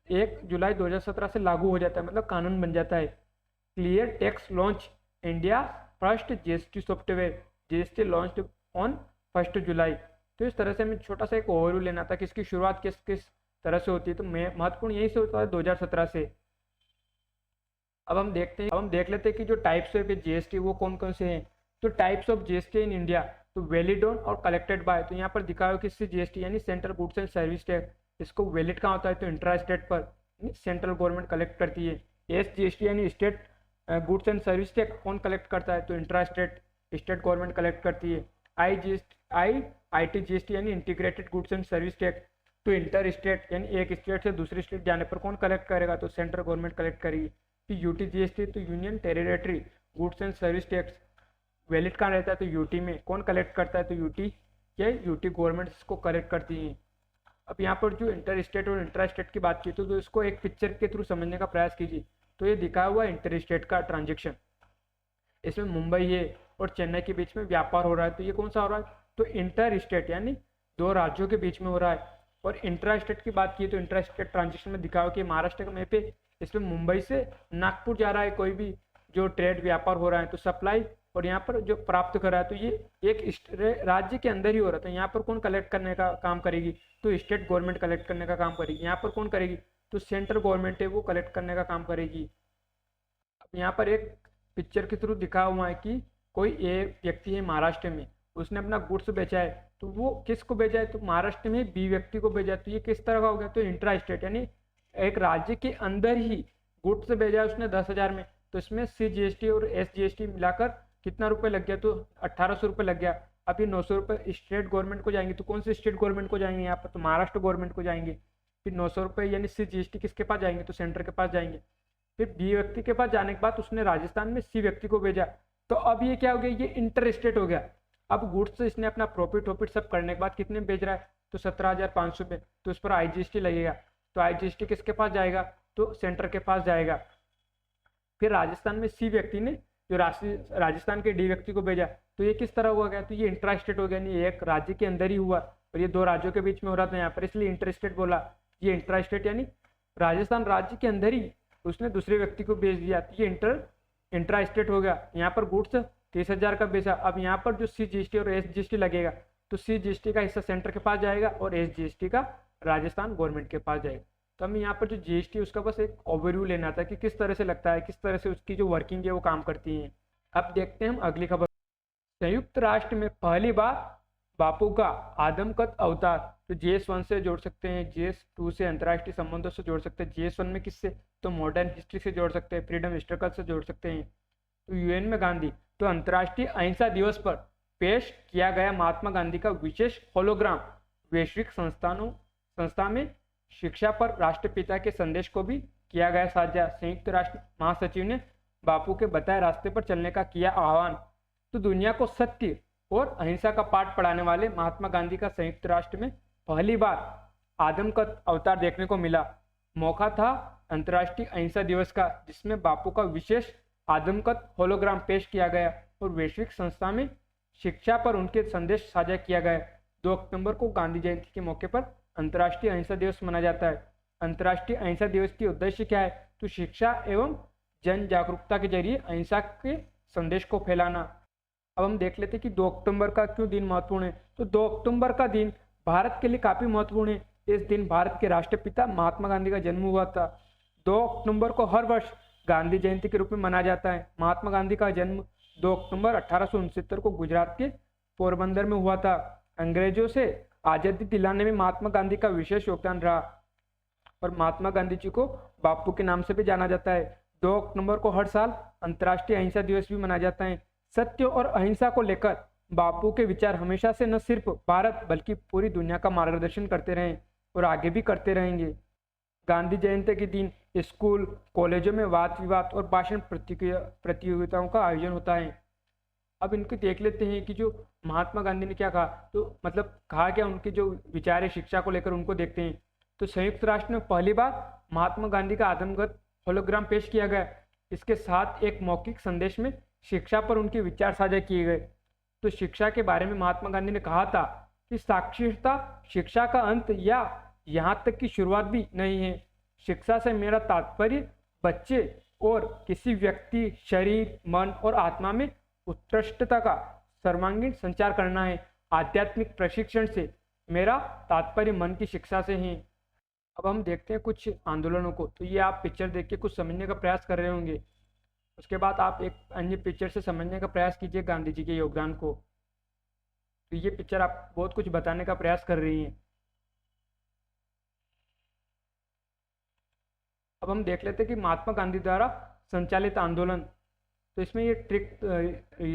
1 जुलाई 2017 से लागू हो जाता है, मतलब कानून बन जाता है। Clear tax launch India first GST software. GST launch on 1 जुलाई। तो इस तरह से हमें छोटा सा एक ओवरव्यू लेना था कि इसकी शुरुआत किस किस तरह से होती है। तो महत्वपूर्ण यही से होता है 2017 से। अब हम देख लेते हैं कि जो टाइप्स ऑफ जीएसटी वो कौन कौन से हैं। तो types of GST in India, तो वैलिड ऑन और कलेक्टेड बाय। तो यहाँ पर दिखा हुआ किससे जीएसटी यानी central goods and service tax. इसको वैलिड कहाँ होता है, तो इंट्रा स्टेट पर सेंट्रल गवर्नमेंट कलेक्ट करती है। एस जीएसटी यानी state goods and service tax कौन कलेक्ट करता है, तो इंट्रा स्टेट गवर्नमेंट कलेक्ट करती है। आई टी जीएसटी यानी integrated goods and service tax. तो इंटर स्टेट यानी एक स्टेट से दूसरी स्टेट जाने पर कौन कलेक्ट करेगा, तो सेंट्रल गवर्नमेंट कलेक्ट करेगी। तो यूटी जीएसटी, तो union territory goods and service tax. Valid कहाँ रहता है, तो यूटी में। कौन कलेक्ट करता है, तो यूटी गवर्नमेंट इसको कलेक्ट करती है। अब यहाँ पर जो इंटर स्टेट और इंट्रा स्टेट की बात की तो इसको एक पिक्चर के थ्रू समझने का प्रयास कीजिए। तो ये दिखा हुआ इंटर स्टेट का ट्रांजेक्शन, इसमें मुंबई है और चेन्नई के बीच में व्यापार हो रहा है। तो ये कौन सा हो रहा है, तो इंटर स्टेट यानी दो राज्यों के बीच में हो रहा है। और इंट्रा स्टेट की बात की तो इंट्रा स्टेट ट्रांजेक्शन में दिखा हुआ कि महाराष्ट्र का मैप है, इसमें मुंबई से नागपुर जा रहा है कोई भी जो ट्रेड व्यापार हो रहा है, तो सप्लाई और यहाँ पर जो प्राप्त कर रहा है, तो ये एक राज्य के अंदर ही हो रहा है। तो यहाँ पर कौन कलेक्ट करने का काम करेगी, तो स्टेट गवर्नमेंट कलेक्ट करने का काम करेगी। यहाँ पर कौन करेगी, तो सेंट्रल गवर्नमेंट है वो कलेक्ट करने का काम करेगी। अब यहाँ पर एक पिक्चर के थ्रू दिखा हुआ है कि कोई एक व्यक्ति है महाराष्ट्र में, उसने अपना गुड्स बेचा है, तो वो किसको बेचा है, तो महाराष्ट्र में बी व्यक्ति को बेचा है। तो ये किस तरह का हो गया, तो इंट्रा स्टेट यानी एक राज्य के अंदर ही गुड्स बेचा है उसने 10,000 में। तो इसमें सी जीएसटी और एस जीएसटी मिलाकर कितना रुपए लग गया, तो 1800 रुपये लग गया। अब ये 900 रुपये स्टेट गवर्नमेंट को जाएंगे। तो कौन से स्टेट गवर्नमेंट को जाएंगे यहाँ पर, तो महाराष्ट्र गवर्नमेंट को जाएंगे। फिर 900 रुपये यानी सी जीएसटी किसके पास जाएंगे, तो सेंटर के पास जाएंगे। फिर बी व्यक्ति के पास जाने के बाद उसने राजस्थान में सी व्यक्ति को भेजा। तो अब ये क्या हो गया, ये इंटर स्टेट हो गया। अब गुड्स इसने अपना प्रॉफिट सब करने के बाद कितने में बेच रहा है, तो 17,500 में। तो उस पर आईजीएसटी लगेगा। तो आईजीएसटी किसके पास जाएगा, तो सेंटर के पास जाएगा। फिर राजस्थान में सी व्यक्ति ने जो राजस्थान के डी व्यक्ति को भेजा, तो ये किस तरह हुआ गया, तो ये इंट्रा स्टेट हो गया। नहीं, एक राज्य के अंदर ही हुआ और ये दो राज्यों के बीच में हो रहा था यहाँ पर, इसलिए इंटर स्टेट बोला। ये इंट्रा स्टेट यानी राजस्थान राज्य के अंदर ही उसने दूसरे व्यक्ति को भेज दिया, तो ये इंट्रा स्टेट हो गया। यहाँ पर गुड्स 30,000 का बेचा। अब यहाँ पर जो सी जीएसटी और एस जीएसटी लगेगा, तो सी जीएसटी का हिस्सा सेंटर के पास जाएगा और एस जीएसटी का राजस्थान गवर्नमेंट के पास जाएगा। तो हमें यहाँ पर जो जीएसटी उसका बस एक ओवरव्यू लेना था कि किस तरह से लगता है, किस तरह से उसकी जो वर्किंग है वो काम करती है। अब देखते हैं हम अगली खबर। संयुक्त राष्ट्र में पहली बार बापू का आदमकद अवतार। तो GS1 से जोड़ सकते हैं, GS2 से अंतर्राष्ट्रीय संबंधों से जोड़ सकते हैं, GS1 में किससे, तो मॉडर्न हिस्ट्री से जोड़ सकते हैं, फ्रीडम हिस्टोरिकल से जोड़ सकते हैं। तो यूएन में गांधी, तो अंतर्राष्ट्रीय अहिंसा दिवस पर पेश किया गया महात्मा गांधी का विशेष होलोग्राम वैश्विक संस्था में शिक्षा पर राष्ट्रपिता के संदेश को भी किया गया साझा। संयुक्त राष्ट्र महासचिव ने बापू के बताए रास्ते पर चलने का किया आह्वान। तो दुनिया को सत्य और अहिंसा का पाठ पढ़ाने वाले महात्मा गांधी का संयुक्त राष्ट्र में पहली बार आदमकद अवतार देखने को मिला। मौका था अंतर्राष्ट्रीय अहिंसा दिवस का, जिसमें बापू का विशेष आदमकद होलोग्राम पेश किया गया और वैश्विक संस्था में शिक्षा पर उनके संदेश साझा किया गया। 2 अक्टूबर को गांधी जयंती के मौके पर अंतर्राष्ट्रीय अहिंसा दिवस मनाया जाता है। अंतर्राष्ट्रीय अहिंसा दिवस की उद्देश्य क्या है, तो शिक्षा एवं जन जागरूकता के जरिए अहिंसा के संदेश को फैलाना। अब हम देख लेते हैं कि 2 अक्टूबर का क्यों दिन महत्वपूर्ण है। तो 2 अक्टूबर का दिन भारत के लिए काफी महत्वपूर्ण है। इस दिन भारत के राष्ट्रपिता महात्मा गांधी का जन्म हुआ था। 2 अक्टूबर को हर वर्ष गांधी जयंती के रूप में मनाया जाता है। महात्मा गांधी का जन्म 2 अक्टूबर 1869 को गुजरात के पोरबंदर में हुआ था। अंग्रेजों से आजादी दिलाने में महात्मा गांधी का विशेष योगदान रहा और महात्मा गांधी जी को बापू के नाम से भी जाना जाता है। 2 अक्टूबर को हर साल अंतर्राष्ट्रीय अहिंसा दिवस भी मनाया जाता है। सत्य और अहिंसा को लेकर बापू के विचार हमेशा से न सिर्फ भारत बल्कि पूरी दुनिया का मार्गदर्शन करते रहे और आगे भी करते रहेंगे। गांधी जयंती के दिन स्कूल कॉलेजों में वाद विवाद और भाषण प्रतियोगिताओं का आयोजन होता है। अब इनको देख लेते हैं कि जो महात्मा गांधी ने क्या कहा, तो मतलब कहा क्या, उनके जो विचार है शिक्षा को लेकर उनको देखते हैं। तो संयुक्त राष्ट्र में पहली बार महात्मा गांधी का आदमगत होलोग्राम पेश किया गया। इसके साथ एक मौखिक संदेश में शिक्षा पर उनके विचार साझा किए गए। तो शिक्षा के बारे में महात्मा गांधी ने कहा था कि साक्षरता शिक्षा का अंत या यहाँ तक की शुरुआत भी नहीं है। शिक्षा से मेरा तात्पर्य बच्चे और किसी व्यक्ति शरीर मन और आत्मा में उत्कृष्टता का सर्वांगीण संचार करना है। आध्यात्मिक प्रशिक्षण से मेरा तात्पर्य मन की शिक्षा से है। अब हम देखते हैं कुछ आंदोलनों को। तो ये आप पिक्चर देख के कुछ समझने का प्रयास कर रहे होंगे। उसके बाद आप एक अन्य पिक्चर से समझने का प्रयास कीजिए गांधी जी के योगदान को। तो ये पिक्चर आप बहुत कुछ बताने का प्रयास कर रही हैं। अब हम देख लेते हैं कि महात्मा गांधी द्वारा संचालित आंदोलन। तो इसमें ये ट्रिक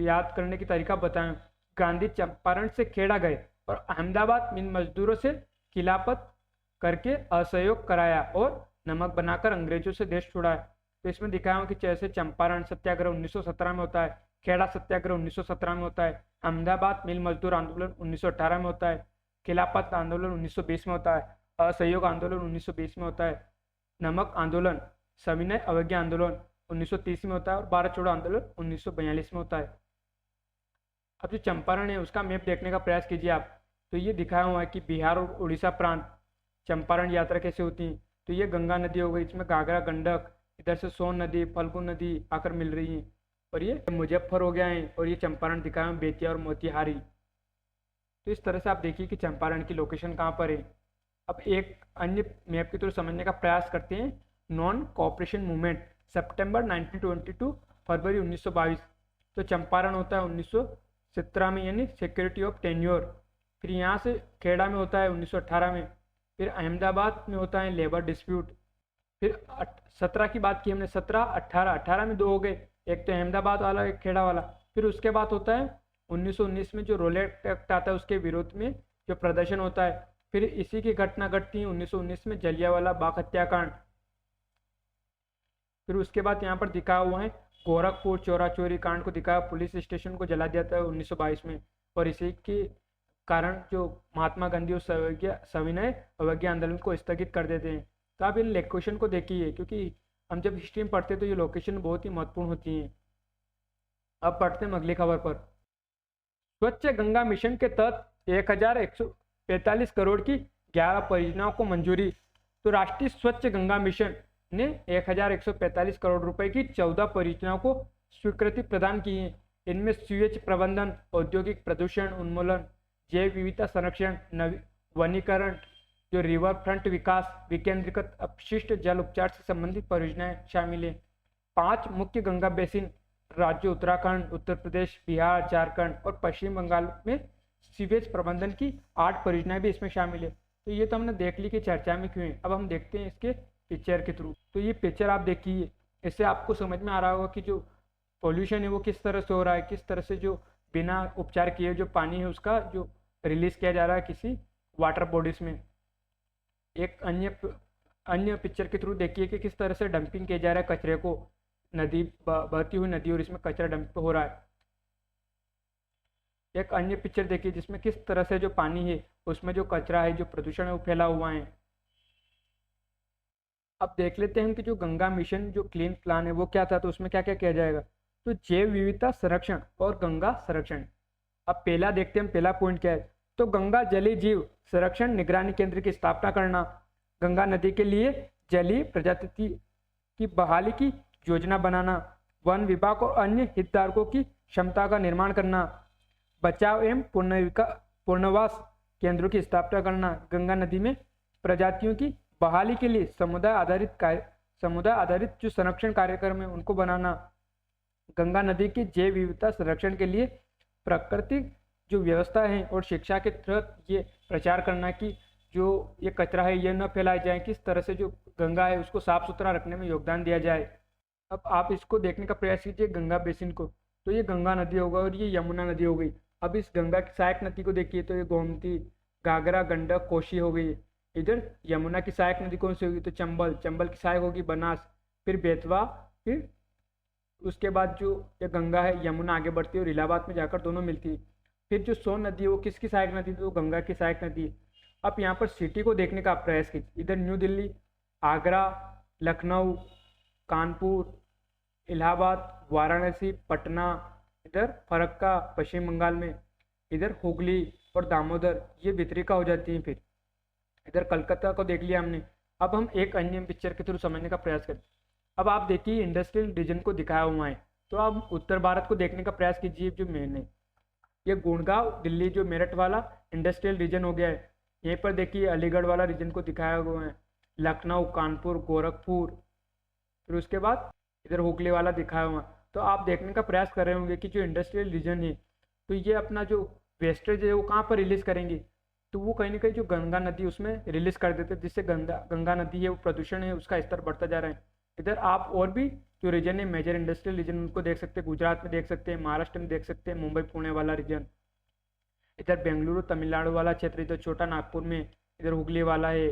याद करने की तरीका बताएं। गांधी चंपारण से खेड़ा गए और अहमदाबाद मिल मजदूरों से खिलाफत करके असहयोग कराया और नमक बनाकर अंग्रेजों से देश छुड़ाया। तो इसमें दिखाया हूं कि जैसे चंपारण सत्याग्रह 1917 में होता है, खेड़ा सत्याग्रह 1917 में होता है, अहमदाबाद मिल मजदूर आंदोलन 1918 में होता है, खिलाफत आंदोलन 1920 में होता है, असहयोग आंदोलन 1920 में होता है, नमक आंदोलन सविनय अवज्ञा आंदोलन 1930 में होता है और भारत छोड़ो आंदोलन 1942 में होता है। अब जो चंपारण है उसका मैप देखने का प्रयास कीजिए आप। तो ये दिखाया हुआ है कि बिहार और उड़ीसा प्रांत चंपारण यात्रा कैसे होती है। तो ये गंगा नदी हो गई, इसमें घाघरा गंडक, इधर से सोन नदी फल्गु नदी आकर मिल रही है और ये मुजफ्फर हो गया है और ये चंपारण दिखाया है बेतिया और मोतिहारी। तो इस तरह से आप देखिए कि चंपारण की लोकेशन कहाँ पर है। अब एक अन्य मैप के थ्रू समझने का प्रयास करते हैं। नॉन कोऑपरेशन मूवमेंट सितंबर 1922 फरवरी 1922। तो चंपारण होता है 1917 में यानी सिक्योरिटी ऑफ टेन्योर। फिर यहाँ से खेड़ा में होता है 1918 में। फिर अहमदाबाद में होता है लेबर डिस्प्यूट। फिर 17 की बात की हमने, 17 18 में 2 हो गए, एक तो अहमदाबाद वाला एक खेड़ा वाला। फिर उसके बाद होता है 1919 में जो रोलेट एक्ट आता है उसके विरोध में जो प्रदर्शन होता है। फिर इसी की घटना घटती है 1919 में जलियांवाला बाग हत्याकांड। फिर उसके बाद यहाँ पर दिखाया हुआ है गोरखपुर चोरा चोरी कांड को दिखाया, पुलिस स्टेशन को जला दिया था 1922 में और इसी के कारण जो महात्मा गांधी उस सविनय अवज्ञा आंदोलन को स्थगित कर देते हैं। तो आप इन लोकेशन को देखिए क्योंकि हम जब हिस्ट्री में पढ़ते हैं तो ये लोकेशन बहुत ही महत्वपूर्ण होती हैं। अब पढ़ते हैं अगली खबर पर। स्वच्छ गंगा मिशन के तहत 1145 करोड़ की 11 परियोजनाओं को मंजूरी। तो राष्ट्रीय स्वच्छ गंगा मिशन ने 1145 करोड़ रुपए की 14 परियोजनाओं को स्वीकृति प्रदान की है। इनमें सीवेज प्रबंधन, औद्योगिक प्रदूषण उन्मूलन, जैव विविधता संरक्षण, वनीकरण, जो रिवर फ्रंट विकास, विकेंद्रीकृत अपशिष्ट जल उपचार से संबंधित परियोजनाएं शामिल हैं। 5 मुख्य गंगा बेसिन राज्यों उत्तराखंड, उत्तर प्रदेश, बिहार, झारखंड और पश्चिम बंगाल में सीवेज प्रबंधन की 8 परियोजनाएं भी इसमें शामिल है। तो ये तो हमने देख ली कि चर्चा में क्यों है। अब हम देखते हैं इसके पिक्चर के थ्रू। तो ये पिक्चर आप देखिए, इससे आपको समझ में आ रहा होगा कि जो पोल्यूशन है वो किस तरह से हो रहा है, किस तरह से जो बिना उपचार किए जो पानी है उसका जो रिलीज किया जा रहा है किसी वाटर बॉडीज में। एक अन्य पिक्चर के थ्रू देखिए कि किस तरह से डंपिंग किया जा रहा है कचरे को, नदी बहती हुई नदी और इसमें कचरा डंप हो रहा है। एक अन्य पिक्चर देखिए जिसमें किस तरह से जो पानी है उसमें जो कचरा है, जो प्रदूषण है वो फैला हुआ है। अब देख लेते हैं कि जो गंगा मिशन जो क्लीन प्लान है वो क्या था, तो उसमें क्या क्या किया जाएगा। तो जैव विविधता संरक्षण और गंगा संरक्षण। अब पहला देखते हैं हम, पहला पॉइंट क्या है। तो गंगा जलीय जीव संरक्षण निगरानी केंद्र की स्थापना करना, गंगा नदी के लिए जलीय प्रजाति की बहाली की योजना बनाना, वन विभाग और अन्य हितधारकों की क्षमता का निर्माण करना, बचाव एवं पुनर्वास केंद्रों की स्थापना करना, गंगा नदी में प्रजातियों की बहाली के लिए समुदाय आधारित जो संरक्षण कार्यक्रम है उनको बनाना, गंगा नदी की जैव विविधता संरक्षण के लिए प्राकृतिक जो व्यवस्था है और शिक्षा के तहत ये प्रचार करना कि जो ये कचरा है ये न फैलाया जाए, किस तरह से जो गंगा है उसको साफ सुथरा रखने में योगदान दिया जाए। अब आप इसको देखने का प्रयास कीजिए गंगा बेसिन को, तो ये गंगा नदी होगा और ये यमुना नदी हो गई। अब इस गंगा की सहायक नदी को देखिए तो ये गोमती, घाघरा, गंडक, कोसी हो गई। इधर यमुना की सहायक नदी कौन सी होगी तो चंबल, चंबल की सहायक होगी बनास, फिर बेतवा, फिर उसके बाद जो ये गंगा है यमुना आगे बढ़ती है और इलाहाबाद में जाकर दोनों मिलती है। फिर जो सोन नदी है वो किसकी सहायक नदी तो गंगा की सहायक नदी। अब यहाँ पर सिटी को देखने का प्रयास कीजिए, इधर न्यू दिल्ली, आगरा, लखनऊ, कानपुर, इलाहाबाद, वाराणसी, पटना, इधर फरक्का पश्चिम बंगाल में, इधर हुगली और दामोदर ये भितरिका हो जाती हैं। फिर इधर कलकत्ता को देख लिया हमने। अब हम एक अन्य पिक्चर के थ्रू समझने का प्रयास करें। अब आप देखिए इंडस्ट्रियल रीजन को दिखाया हुआ है, तो आप उत्तर भारत को देखने का प्रयास कीजिए। जो मेन है ये गुड़गांव, दिल्ली जो मेरठ वाला इंडस्ट्रियल रीजन हो गया है। यहीं पर देखिए अलीगढ़ वाला रीजन को दिखाया हुआ है, लखनऊ, कानपुर, गोरखपुर, फिर उसके बाद इधर हुगली वाला दिखाया हुआ। तो आप देखने का प्रयास कर रहे होंगे कि जो इंडस्ट्रियल रीजन है तो ये अपना जो वेस्टेज है वो कहाँ पर रिलीज करेंगे, तो वो कहीं ना कहीं जो गंगा नदी उसमें रिलीज कर देते हैं, जिससे गंगा नदी है वो प्रदूषण है उसका स्तर बढ़ता जा रहा है। इधर आप और भी जो रीजन है मेजर इंडस्ट्रियल रीजन उनको देख सकते हैं, गुजरात में देख सकते हैं, महाराष्ट्र में देख सकते हैं, मुंबई पुणे वाला रीजन, इधर बेंगलुरु तमिलनाडु वाला क्षेत्र, इधर छोटा नागपुर में, इधर हुगली वाला है,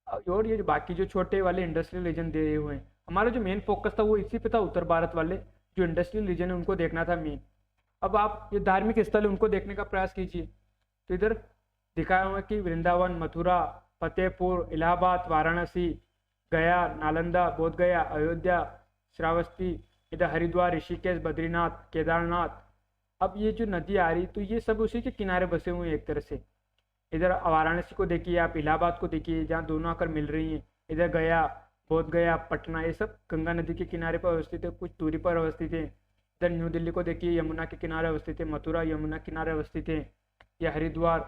और ये बाकी जो छोटे वाले इंडस्ट्रियल रीजन दे हुए हैं। हमारा जो मेन फोकस था वो इसी पे था, उत्तर भारत वाले जो इंडस्ट्रियल रीजन है उनको देखना था मेन। अब आप ये धार्मिक स्थल है उनको देखने का प्रयास कीजिए, तो इधर दिखाया हुआ है कि वृंदावन, मथुरा, फतेहपुर, इलाहाबाद, वाराणसी, गया, नालंदा, बोध गया, अयोध्या, श्रावस्ती, इधर हरिद्वार, ऋषिकेश, बद्रीनाथ, केदारनाथ। अब ये जो नदी आ रही तो ये सब उसी के किनारे बसे हुए हैं एक तरह से। इधर वाराणसी को देखिए, आप इलाहाबाद को देखिए जहाँ दोनों आकर मिल रही हैं, इधर गया, बोध गया, पटना, ये सब गंगा नदी के किनारे पर अवस्थित है, कुछ दूरी पर अवस्थित है। इधर न्यू दिल्ली को देखिए यमुना के किनारे अवस्थित है, मथुरा यमुना किनारे अवस्थित है, या हरिद्वार,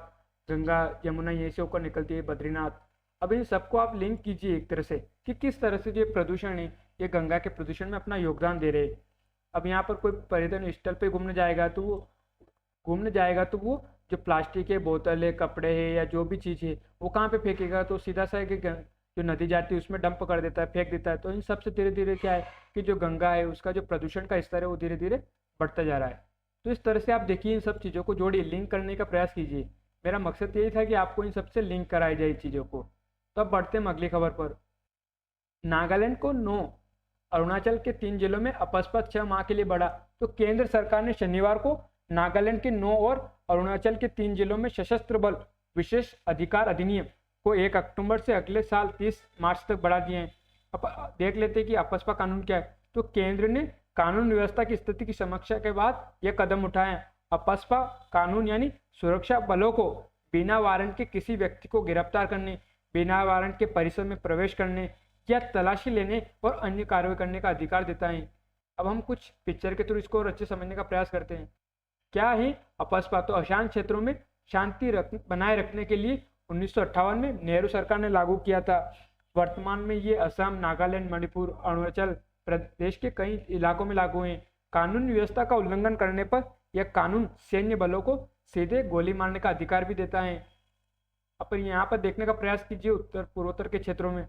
गंगा यमुना यहीं से होकर निकलती है, बद्रीनाथ। अब इन सबको आप लिंक कीजिए एक तरह से कि किस तरह से जो प्रदूषण है ये गंगा के प्रदूषण में अपना योगदान दे रहे हैं। अब यहाँ पर कोई पर्यटन स्थल पे घूमने जाएगा तो वो जो प्लास्टिक है, बोतल है, कपड़े है या जो भी चीज़ है वो कहाँ पे फेंकेगा, तो सीधा सा कि जो नदी जाती है उसमें डंप कर देता है, फेंक देता है। तो इन सब से धीरे धीरे क्या है कि जो गंगा है उसका जो प्रदूषण का स्तर है वो धीरे धीरे बढ़ता जा रहा है। तो इस तरह से आप देखिए इन सब चीज़ों को जोड़िए, लिंक करने का प्रयास कीजिए। मेरा मकसद यही था कि आपको इन सबसे लिंक कराई जाए चीज़ों को। तो अब बढ़ते हैं अगली खबर पर। नागालैंड को 9, अरुणाचल के 3 जिलों में अपस्पद 6 माह के लिए बढ़ा। तो केंद्र सरकार ने शनिवार को नागालैंड के 9 और अरुणाचल के 3 जिलों में सशस्त्र बल विशेष अधिकार अधिनियम को 1 अक्टूबर से अगले साल 30 मार्च तक बढ़ा दिए हैं। अब देख लेते हैं कि अपस्पा कानून क्या है। तो केंद्र ने कानून व्यवस्था की स्थिति की समीक्षा के बाद यह कदम उठाए हैं। अपस्पा कानून यानी सुरक्षा बलों को बिना वारंट के किसी व्यक्ति को गिरफ्तार करने, बिना वारंट के परिसर में प्रवेश करने या तलाशी लेने और अन्य कार्रवाई करने का अधिकार देता है। अब हम कुछ पिक्चर के थ्रू इसको और अच्छे समझने का प्रयास करते हैं। क्या है अपस्पा? तो अशांत क्षेत्रों में शांति बनाए रखने के लिए 1958 में नेहरू सरकार ने लागू किया था। वर्तमान में ये असम, नागालैंड, मणिपुर, अरुणाचल प्रदेश के कई इलाकों में लागू हैं। कानून व्यवस्था का उल्लंघन करने पर यह कानून सैन्य बलों को सीधे गोली मारने का अधिकार भी देता है। अब यहाँ पर देखने का प्रयास कीजिए उत्तर पूर्वोत्तर के क्षेत्रों में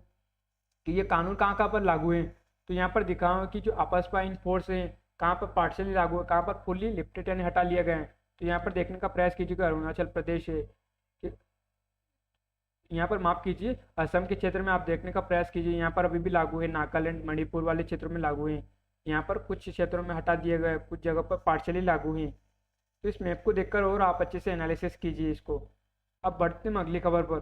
कि ये कानून कहाँ पर लागू है। तो यहाँ पर दिखा हुआ कि जो अपस्पा इन फोर्स है कहाँ पर पार्शियली लागू है, कहाँ पर फुल्ली लिफ्टेड यानी हटा लिया गया है। तो यहाँ पर देखने का प्रयास कीजिएगा अरुणाचल प्रदेश है, यहाँ पर माफ कीजिए असम के क्षेत्र में आप देखने का प्रयास कीजिए, यहाँ पर अभी भी लागू है। नागालैंड, मणिपुर वाले क्षेत्रों में लागू है। यहाँ पर कुछ क्षेत्रों में हटा दिए गए, कुछ जगह पर पार्शियली लागू हैं। तो इस मैप को देखकर और आप अच्छे से एनालिसिस कीजिए इसको। अब बढ़ते हैं अगली खबर पर।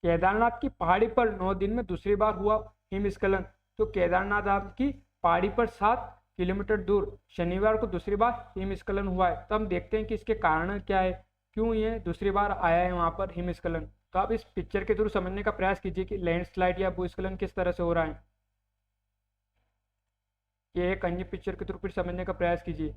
केदारनाथ की पहाड़ी पर 9 दिन में दूसरी बार हुआ हिमस्खलन। तो केदारनाथ की पहाड़ी पर 7 किलोमीटर दूर शनिवार को दूसरी बार हिमस्खलन हुआ है। तो हम देखते हैं कि इसके कारण क्या है, क्यों ये दूसरी बार आया है वहाँ पर हिमस्खलन। तो आप इस पिक्चर के थ्रू समझने का प्रयास कीजिए कि लैंडस्लाइड या भूस्खलन किस तरह से हो रहा है। ये एक अन्य पिक्चर के थ्रू फिर समझने का प्रयास कीजिए।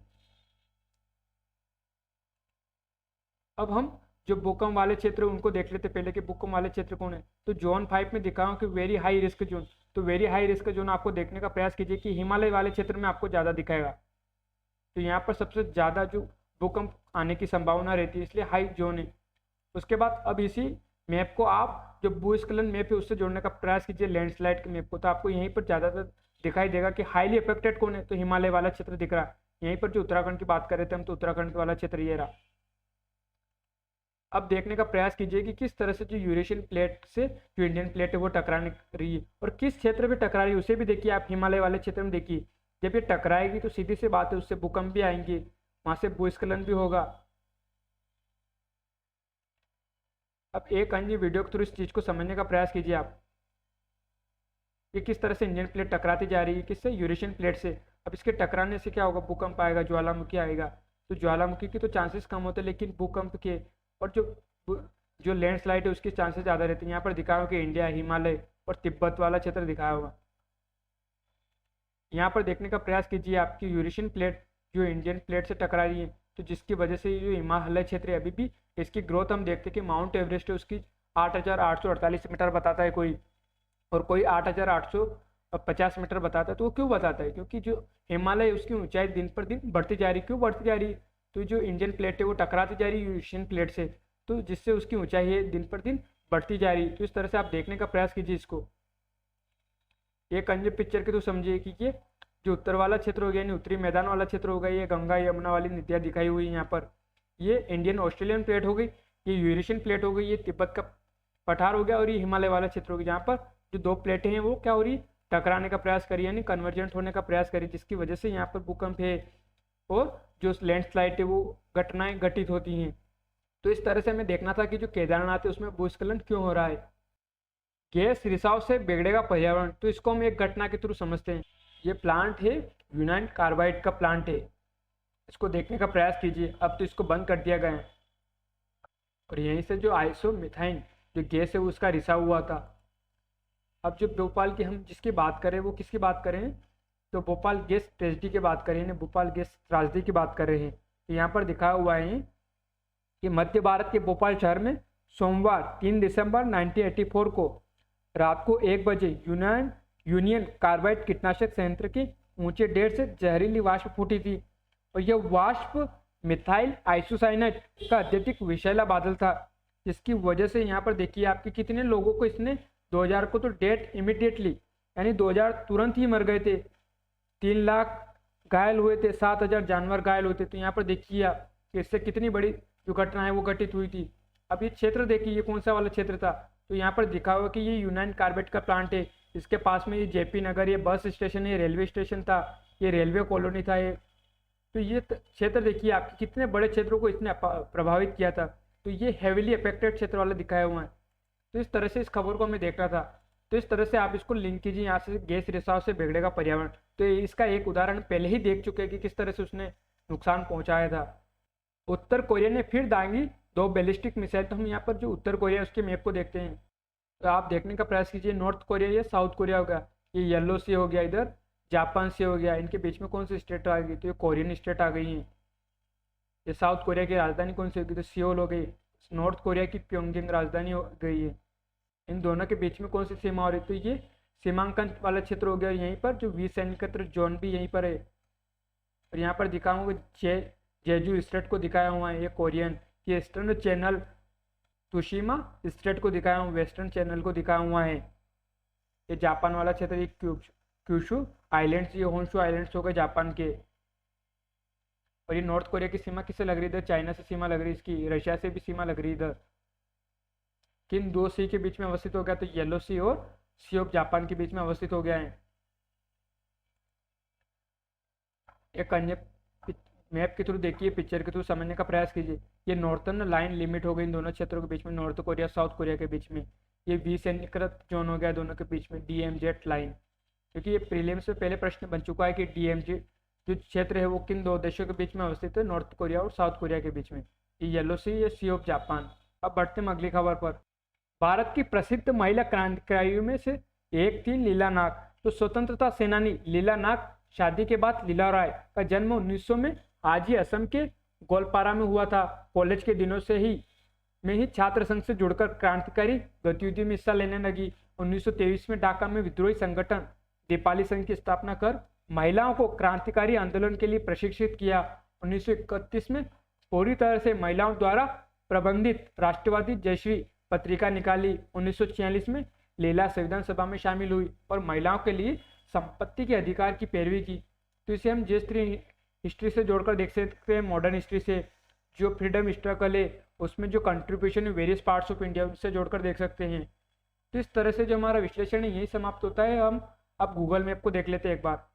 अब हम जो भूकंप वाले क्षेत्र उनको देख लेते पहले कि भूकंप वाले क्षेत्र कौन है। तो जोन 5 में दिखाऊं कि वेरी हाई रिस्क जोन, तो वेरी हाई रिस्क जोन आपको देखने का प्रयास कीजिए कि हिमालय वाले क्षेत्र में आपको ज़्यादा दिखाएगा। तो यहाँ पर सबसे ज़्यादा जो भूकंप आने की संभावना रहती है, इसलिए हाई जोन है। उसके बाद अब इसी मैप को आप जो भूस्खलन मैप है उससे जोड़ने का प्रयास कीजिए लैंडस्लाइड के मैप को, तो आपको यहीं पर ज़्यादातर दिखाई देगा कि हाईली अफेक्टेड कौन है, तो हिमालय वाला क्षेत्र दिख रहा है। यहीं पर जो उत्तराखंड की बात कर रहे थे हम, तो उत्तराखंड वाला क्षेत्र ये रहा। अब देखने का प्रयास कीजिए कि किस तरह से जो यूरेशियन प्लेट से जो इंडियन प्लेट है वो टकराने रही है और किस क्षेत्र में टकरा रही है उसे भी देखिए आप। हिमालय वाले क्षेत्र में देखिए, जब ये टकराएगी तो सीधी सी बात है उससे भूकंप भी आएंगे, वहां से भूस्खलन भी होगा। अब एक अन्य वीडियो के थ्रू इस चीज को समझने का प्रयास कीजिए आप कि किस तरह से इंडियन प्लेट टकराती जा रही है, किससे, यूरेशियन प्लेट से। अब इसके टकराने से क्या होगा, भूकंप आएगा, ज्वालामुखी आएगा। तो ज्वालामुखी की तो चांसेस कम होते हैं, लेकिन भूकंप के और जो लैंडस्लाइड है उसके चांसेस ज़्यादा रहते हैं। यहाँ पर दिखाया हुआ कि इंडिया, हिमालय और तिब्बत वाला क्षेत्र दिखाया हुआ। यहाँ पर देखने का प्रयास कीजिए आपकी यूरेशियन प्लेट जो इंडियन प्लेट से टकरा रही है, तो जिसकी वजह से जो हिमालय क्षेत्र है अभी भी इसकी ग्रोथ हम देखते हैं कि माउंट एवरेस्ट है उसकी 8,848 मीटर बताता है कोई, और कोई 8,850 मीटर बताता है। तो वो क्यों बताता है, क्योंकि जो हिमालय उसकी ऊंचाई दिन पर दिन बढ़ती जा रही है। क्यों बढ़ती जा रही है, तो जो इंडियन प्लेट है वो टकराती जा रही है यूरेशियन प्लेट से, तो जिससे उसकी ऊंचाई है दिन पर दिन बढ़ती जा रही है। तो इस तरह से आप देखने का प्रयास कीजिए इसको। एक अन्य पिक्चर के तो समझिए कि ये जो उत्तर वाला क्षेत्र हो गया, यानी उत्तरी मैदान वाला क्षेत्र हो गया, ये गंगा यमुना वाली नदियाँ दिखाई हुई यहाँ पर। ये इंडियन ऑस्ट्रेलियन प्लेट हो गई, ये यूरेशियन प्लेट हो गई, ये तिब्बत का पठार हो गया, और ये हिमालय वाला क्षेत्र हो गया। यहाँ पर जो दो प्लेटें हैं वो क्या हो रही, टकराने का प्रयास करी, यानी कन्वर्जेंट होने का प्रयास करी, जिसकी वजह से यहाँ पर भूकंप है और जो लैंडस्लाइड है वो घटनाएं घटित होती हैं। तो इस तरह से हमें देखना था कि जो केदारनाथ है उसमें भूस्खलन क्यों हो रहा है। गैस रिसाव से बिगड़ेगा पर्यावरण, तो इसको हम एक घटना के थ्रू समझते हैं। ये प्लांट है यूनाइन कार्बाइड का प्लांट है, इसको देखने का प्रयास कीजिए। अब तो इसको बंद कर दिया गया है, और यहीं से जो आइसोमिथाइन जो गैस है उसका रिसाव हुआ था। अब जो भोपाल की हम जिसकी बात करें वो किसकी बात करें, तो भोपाल गैस ट्रेजेडी की बात करें, भोपाल गैस त्रासदी की बात कर रहे हैं। तो यहाँ पर दिखाया हुआ है कि मध्य भारत के भोपाल शहर में सोमवार 3 दिसंबर 1984 को रात को 1 बजे यूनियन कार्बाइड कीटनाशक संयंत्र के ऊंचे ढेर से जहरीली वाष्प फूटी थी, और यह वाष्प मिथाइल आइसोसाइनेट का अत्यधिक विषैला बादल था, जिसकी वजह से यहाँ पर देखिए आपके कितने लोगों को इसने 2000 को तो डेथ इमिडिएटली, यानी 2000 तुरंत ही मर गए थे, 3 लाख घायल हुए थे, 7000 जानवर घायल हुए थे। तो यहाँ पर देखिए आप कि इससे कितनी बड़ी जो घटना है वो घटित हुई थी। अब ये क्षेत्र देखिए, ये कौन सा वाला क्षेत्र था, तो यहाँ पर दिखा हुआ कि ये यूनाइन कार्बाइड का प्लांट है। इसके पास में ये जेपी नगर, ये बस स्टेशन है, रेलवे स्टेशन था, ये रेलवे कॉलोनी था ये। तो ये क्षेत्र देखिए आपके कितने बड़े क्षेत्रों को इसने प्रभावित किया था। तो ये हेविली अफेक्टेड क्षेत्र वाला दिखाया हुआ है। तो इस तरह से इस खबर को हमें देखना था। तो इस तरह से आप इसको लिंक कीजिए यहाँ से, गैस रिसाव से बिगड़ेगा पर्यावरण। तो इसका एक उदाहरण पहले ही देख चुके हैं कि किस तरह से उसने नुकसान पहुंचाया था। उत्तर कोरिया ने फिर दांगी 2 बैलिस्टिक मिसाइल। तो हम यहाँ पर जो उत्तर कोरिया उसके मैप को देखते हैं, तो आप देखने का प्रयास कीजिए। नॉर्थ कोरिया या साउथ कोरिया हो गया, ये येलो सी हो गया, इधर जापान से हो गया, इनके बीच में कौन सी स्टेट आ गई, तो ये कोरियन स्टेट आ गई है। ये साउथ कोरिया की राजधानी कौन सी होगी, तो सियोल हो गई। नॉर्थ कोरिया की प्योंगयांग राजधानी हो गई है। इन दोनों के बीच में कौन सी सीमा हो रही, तो ये सीमांकन वाला क्षेत्र हो गया। यहीं पर जो 20 सैनिक जोन भी यहीं पर है, और यहाँ पर दिखाऊंगा जेजू स्टेट को दिखाया हुआ है, ये कोरियन। ये ईस्टर्न चैनल तुशिमा स्टेट को दिखाया हुआ, वेस्टर्न चैनल को दिखाया हुआ है। ये जापान वाला क्षेत्र, ये क्यूशू आइलैंड्स, ये होन्शू आइलैंड्स हो गए जापान के। और ये नॉर्थ कोरिया की सीमा किससे लग रही है, इधर चाइना से सीमा लग रही है इसकी, रशिया से भी सीमा लग रही है इधर। किन 2 सी के बीच में अवस्थित हो गया, तो येलो सी और सी ऑफ जापान के बीच में अवस्थित हो गया है। एक अन्य मैप के थ्रू देखिए, पिक्चर के थ्रू समझने का प्रयास कीजिए। ये नॉर्थर्न लाइन लिमिट हो गई इन दोनों क्षेत्रों के बीच में, नॉर्थ कोरिया साउथ कोरिया के बीच में। ये 20 सैनिकृत जोन हो गया दोनों के बीच में, DMZ लाइन। क्योंकि ये प्रीलिम्स में पहले प्रश्न बन चुका है कि DMZ जो क्षेत्र है वो किन 2 देशों के बीच में अवस्थित है, नॉर्थ कोरिया और साउथ कोरिया के बीच में। ये येलो सी, ये सी ऑफ जापान। अब बढ़ते हैं अगली खबर पर। भारत की प्रसिद्ध महिला क्रांतिकारियों में से एक थी लीला नाग। तो स्वतंत्रता सेनानी लीला नाग शादी के बाद लीला राय का जन्म 1900 में आज ही असम के गोलपारा में हुआ था। कॉलेज के दिनों से ही में ही छात्र संघ से जुड़कर क्रांतिकारी गतिविधियों में हिस्सा लेने लगी। 1923 में ढाका में विद्रोही संगठन दीपाली संघ की स्थापना कर महिलाओं को क्रांतिकारी आंदोलन के लिए प्रशिक्षित किया। 1931 में पूरी तरह से महिलाओं द्वारा प्रबंधित राष्ट्रवादी जयश्री पत्रिका निकाली। 1946 में लीला संविधान सभा में शामिल हुई और महिलाओं के लिए संपत्ति के अधिकार की पैरवी की। तो इसे हम जयश्री हिस्ट्री से जोड़कर देख सकते हैं, मॉडर्न हिस्ट्री से जो फ्रीडम स्ट्रगल है उसमें जो कंट्रीब्यूशन है वेरियस पार्ट्स ऑफ इंडिया उससे जोड़कर देख सकते हैं। तो इस तरह से जो हमारा विश्लेषण है यही समाप्त होता है। हम अब गूगल मैप को देख लेते हैं एक बार।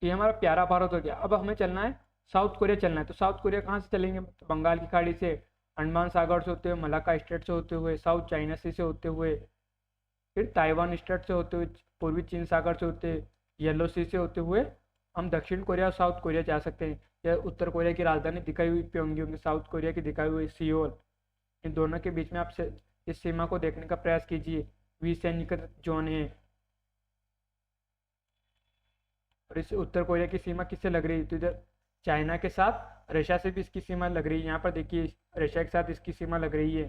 ये हमारा प्यारा भारत हो गया। अब हमें चलना है साउथ कोरिया चलना है। तो साउथ कोरिया कहाँ से चलेंगे? तो बंगाल की खाड़ी से, अंडमान सागर से होते हुए, मलाक्का स्टेट से होते हुए, साउथ चाइना सी से होते हुए, फिर ताइवान स्टेट से होते हुए, पूर्वी चीन सागर से होते, येलो सी से होते हुए हम दक्षिण कोरिया और साउथ कोरिया जा सकते हैं। या उत्तर कोरिया की राजधानी दिखाई हुई प्योंगयांग, साउथ कोरिया की दिखाई हुई सियोल, इन दोनों के बीच में आप इस सीमा को देखने का प्रयास कीजिए। 20 सैनिक जोन है। और इस उत्तर कोरिया की सीमा किससे लग रही है? तो इधर चाइना के साथ रशिया से भी इसकी सीमा लग रही है। यहाँ पर देखिए रशिया के साथ इसकी सीमा लग रही है।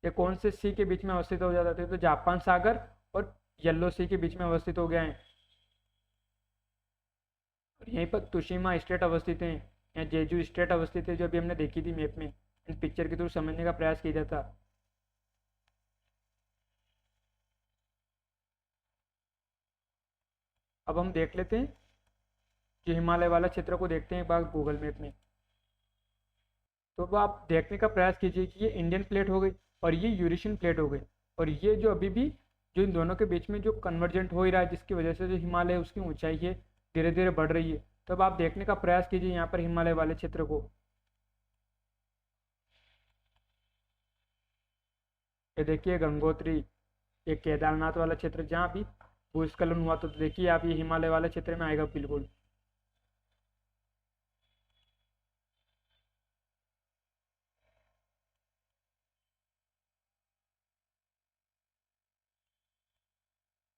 ये कौन से सी के बीच में अवस्थित हो जाता है? तो जापान सागर और येलो सी के बीच में अवस्थित हो गया है। और यहीं पर तुशिमा स्टेट अवस्थित है या जेजू स्टेट अवस्थित है, जो अभी हमने देखी थी मैप में। इन पिक्चर के थ्रू समझने का प्रयास किया जाता। अब हम देख लेते हैं जो हिमालय वाला क्षेत्र को देखते हैं एक बार गूगल मैप में। तो अब आप देखने का प्रयास कीजिए कि ये इंडियन प्लेट हो गई और ये यूरेशियन प्लेट हो गई। और ये जो अभी भी जो इन दोनों के बीच में जो कन्वर्जेंट हो ही रहा है, जिसकी वजह से जो हिमालय है उसकी ऊंचाई है धीरे धीरे बढ़ रही है। तो अब आप देखने का प्रयास कीजिए यहाँ पर हिमालय वाले क्षेत्र को। ये देखिए गंगोत्री, ये केदारनाथ वाला क्षेत्र जहाँ भी भूस्खलन हुआ, तो देखिए आप ये हिमालय वाले क्षेत्र में आएगा बिल्कुल।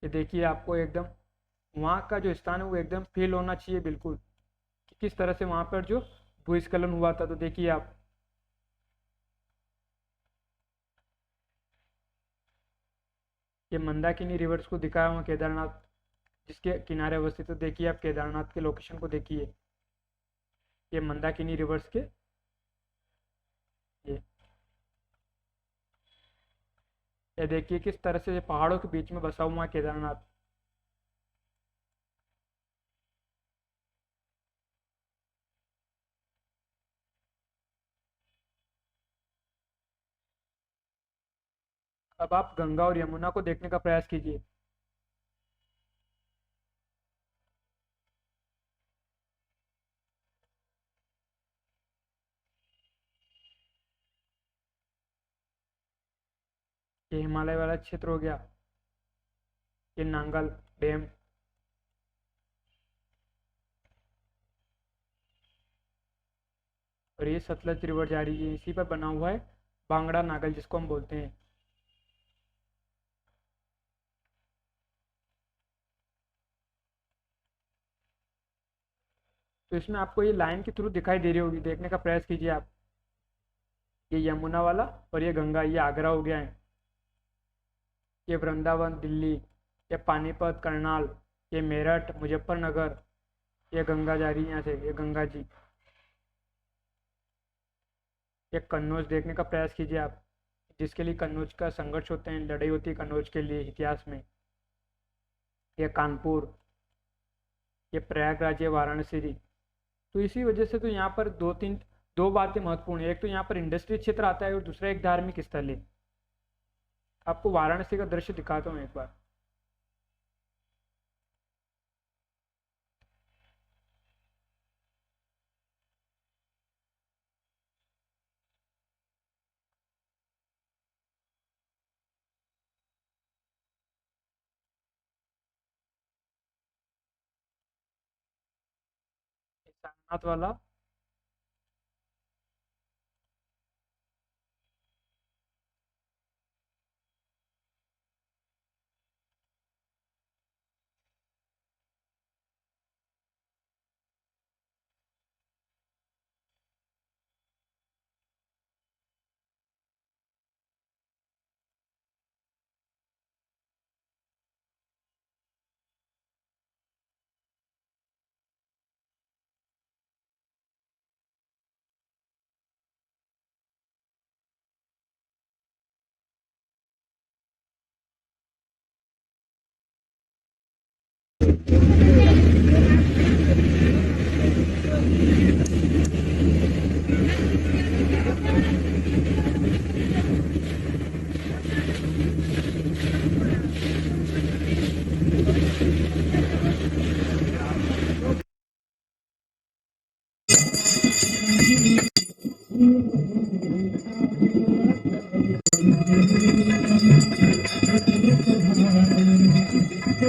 ये देखिए आपको एकदम वहाँ का जो स्थान है वो एकदम फील होना चाहिए बिल्कुल कि किस तरह से वहाँ पर जो भूस्खलन हुआ था। तो देखिए आप ये मंदाकिनी रिवर्स को दिखाया हुआ केदारनाथ जिसके किनारे अवस्थित है। तो देखिए आप केदारनाथ के लोकेशन को देखिए, ये मंदाकिनी रिवर्स के ये ये देखिए किस तरह से ये पहाड़ों के बीच में बसा हुआ है केदारनाथ। अब आप गंगा और यमुना को देखने का प्रयास कीजिए। ये हिमालय वाला क्षेत्र हो गया, ये नांगल डैम, और ये सतलज रिवर जा रही है, इसी पर बना हुआ है भांगड़ा नागल जिसको हम बोलते हैं। तो इसमें आपको ये लाइन के थ्रू दिखाई दे रही होगी, देखने का प्रयास कीजिए आप। ये यमुना वाला और ये गंगा, ये आगरा हो गया है, ये वृंदावन दिल्ली, ये पानीपत करनाल, ये मेरठ मुजफ्फरनगर, ये गंगा जा रही है यहाँ से, ये गंगा जी। ये कन्नौज देखने का प्रयास कीजिए आप, जिसके लिए कन्नौज का संघर्ष होते हैं, लड़ाई होती है कन्नौज के लिए इतिहास में। ये कानपुर, ये प्रयागराज, ये वाराणसी। तो इसी वजह से तो यहाँ पर दो बातें महत्वपूर्ण है। एक तो यहाँ पर इंडस्ट्री क्षेत्र आता है और दूसरा एक धार्मिक स्थल है। आपको वाराणसी का दृश्य दिखाता हूँ एक बार। सारनाथ वाला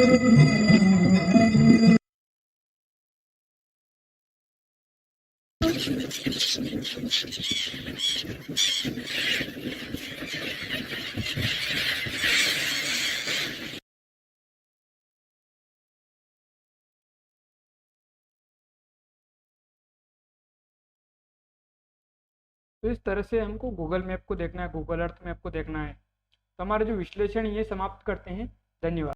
तो इस तरह से हमको गूगल मैप को देखना है, गूगल अर्थ मैप को देखना है। तो हमारा जो विश्लेषण ये समाप्त करते हैं। धन्यवाद।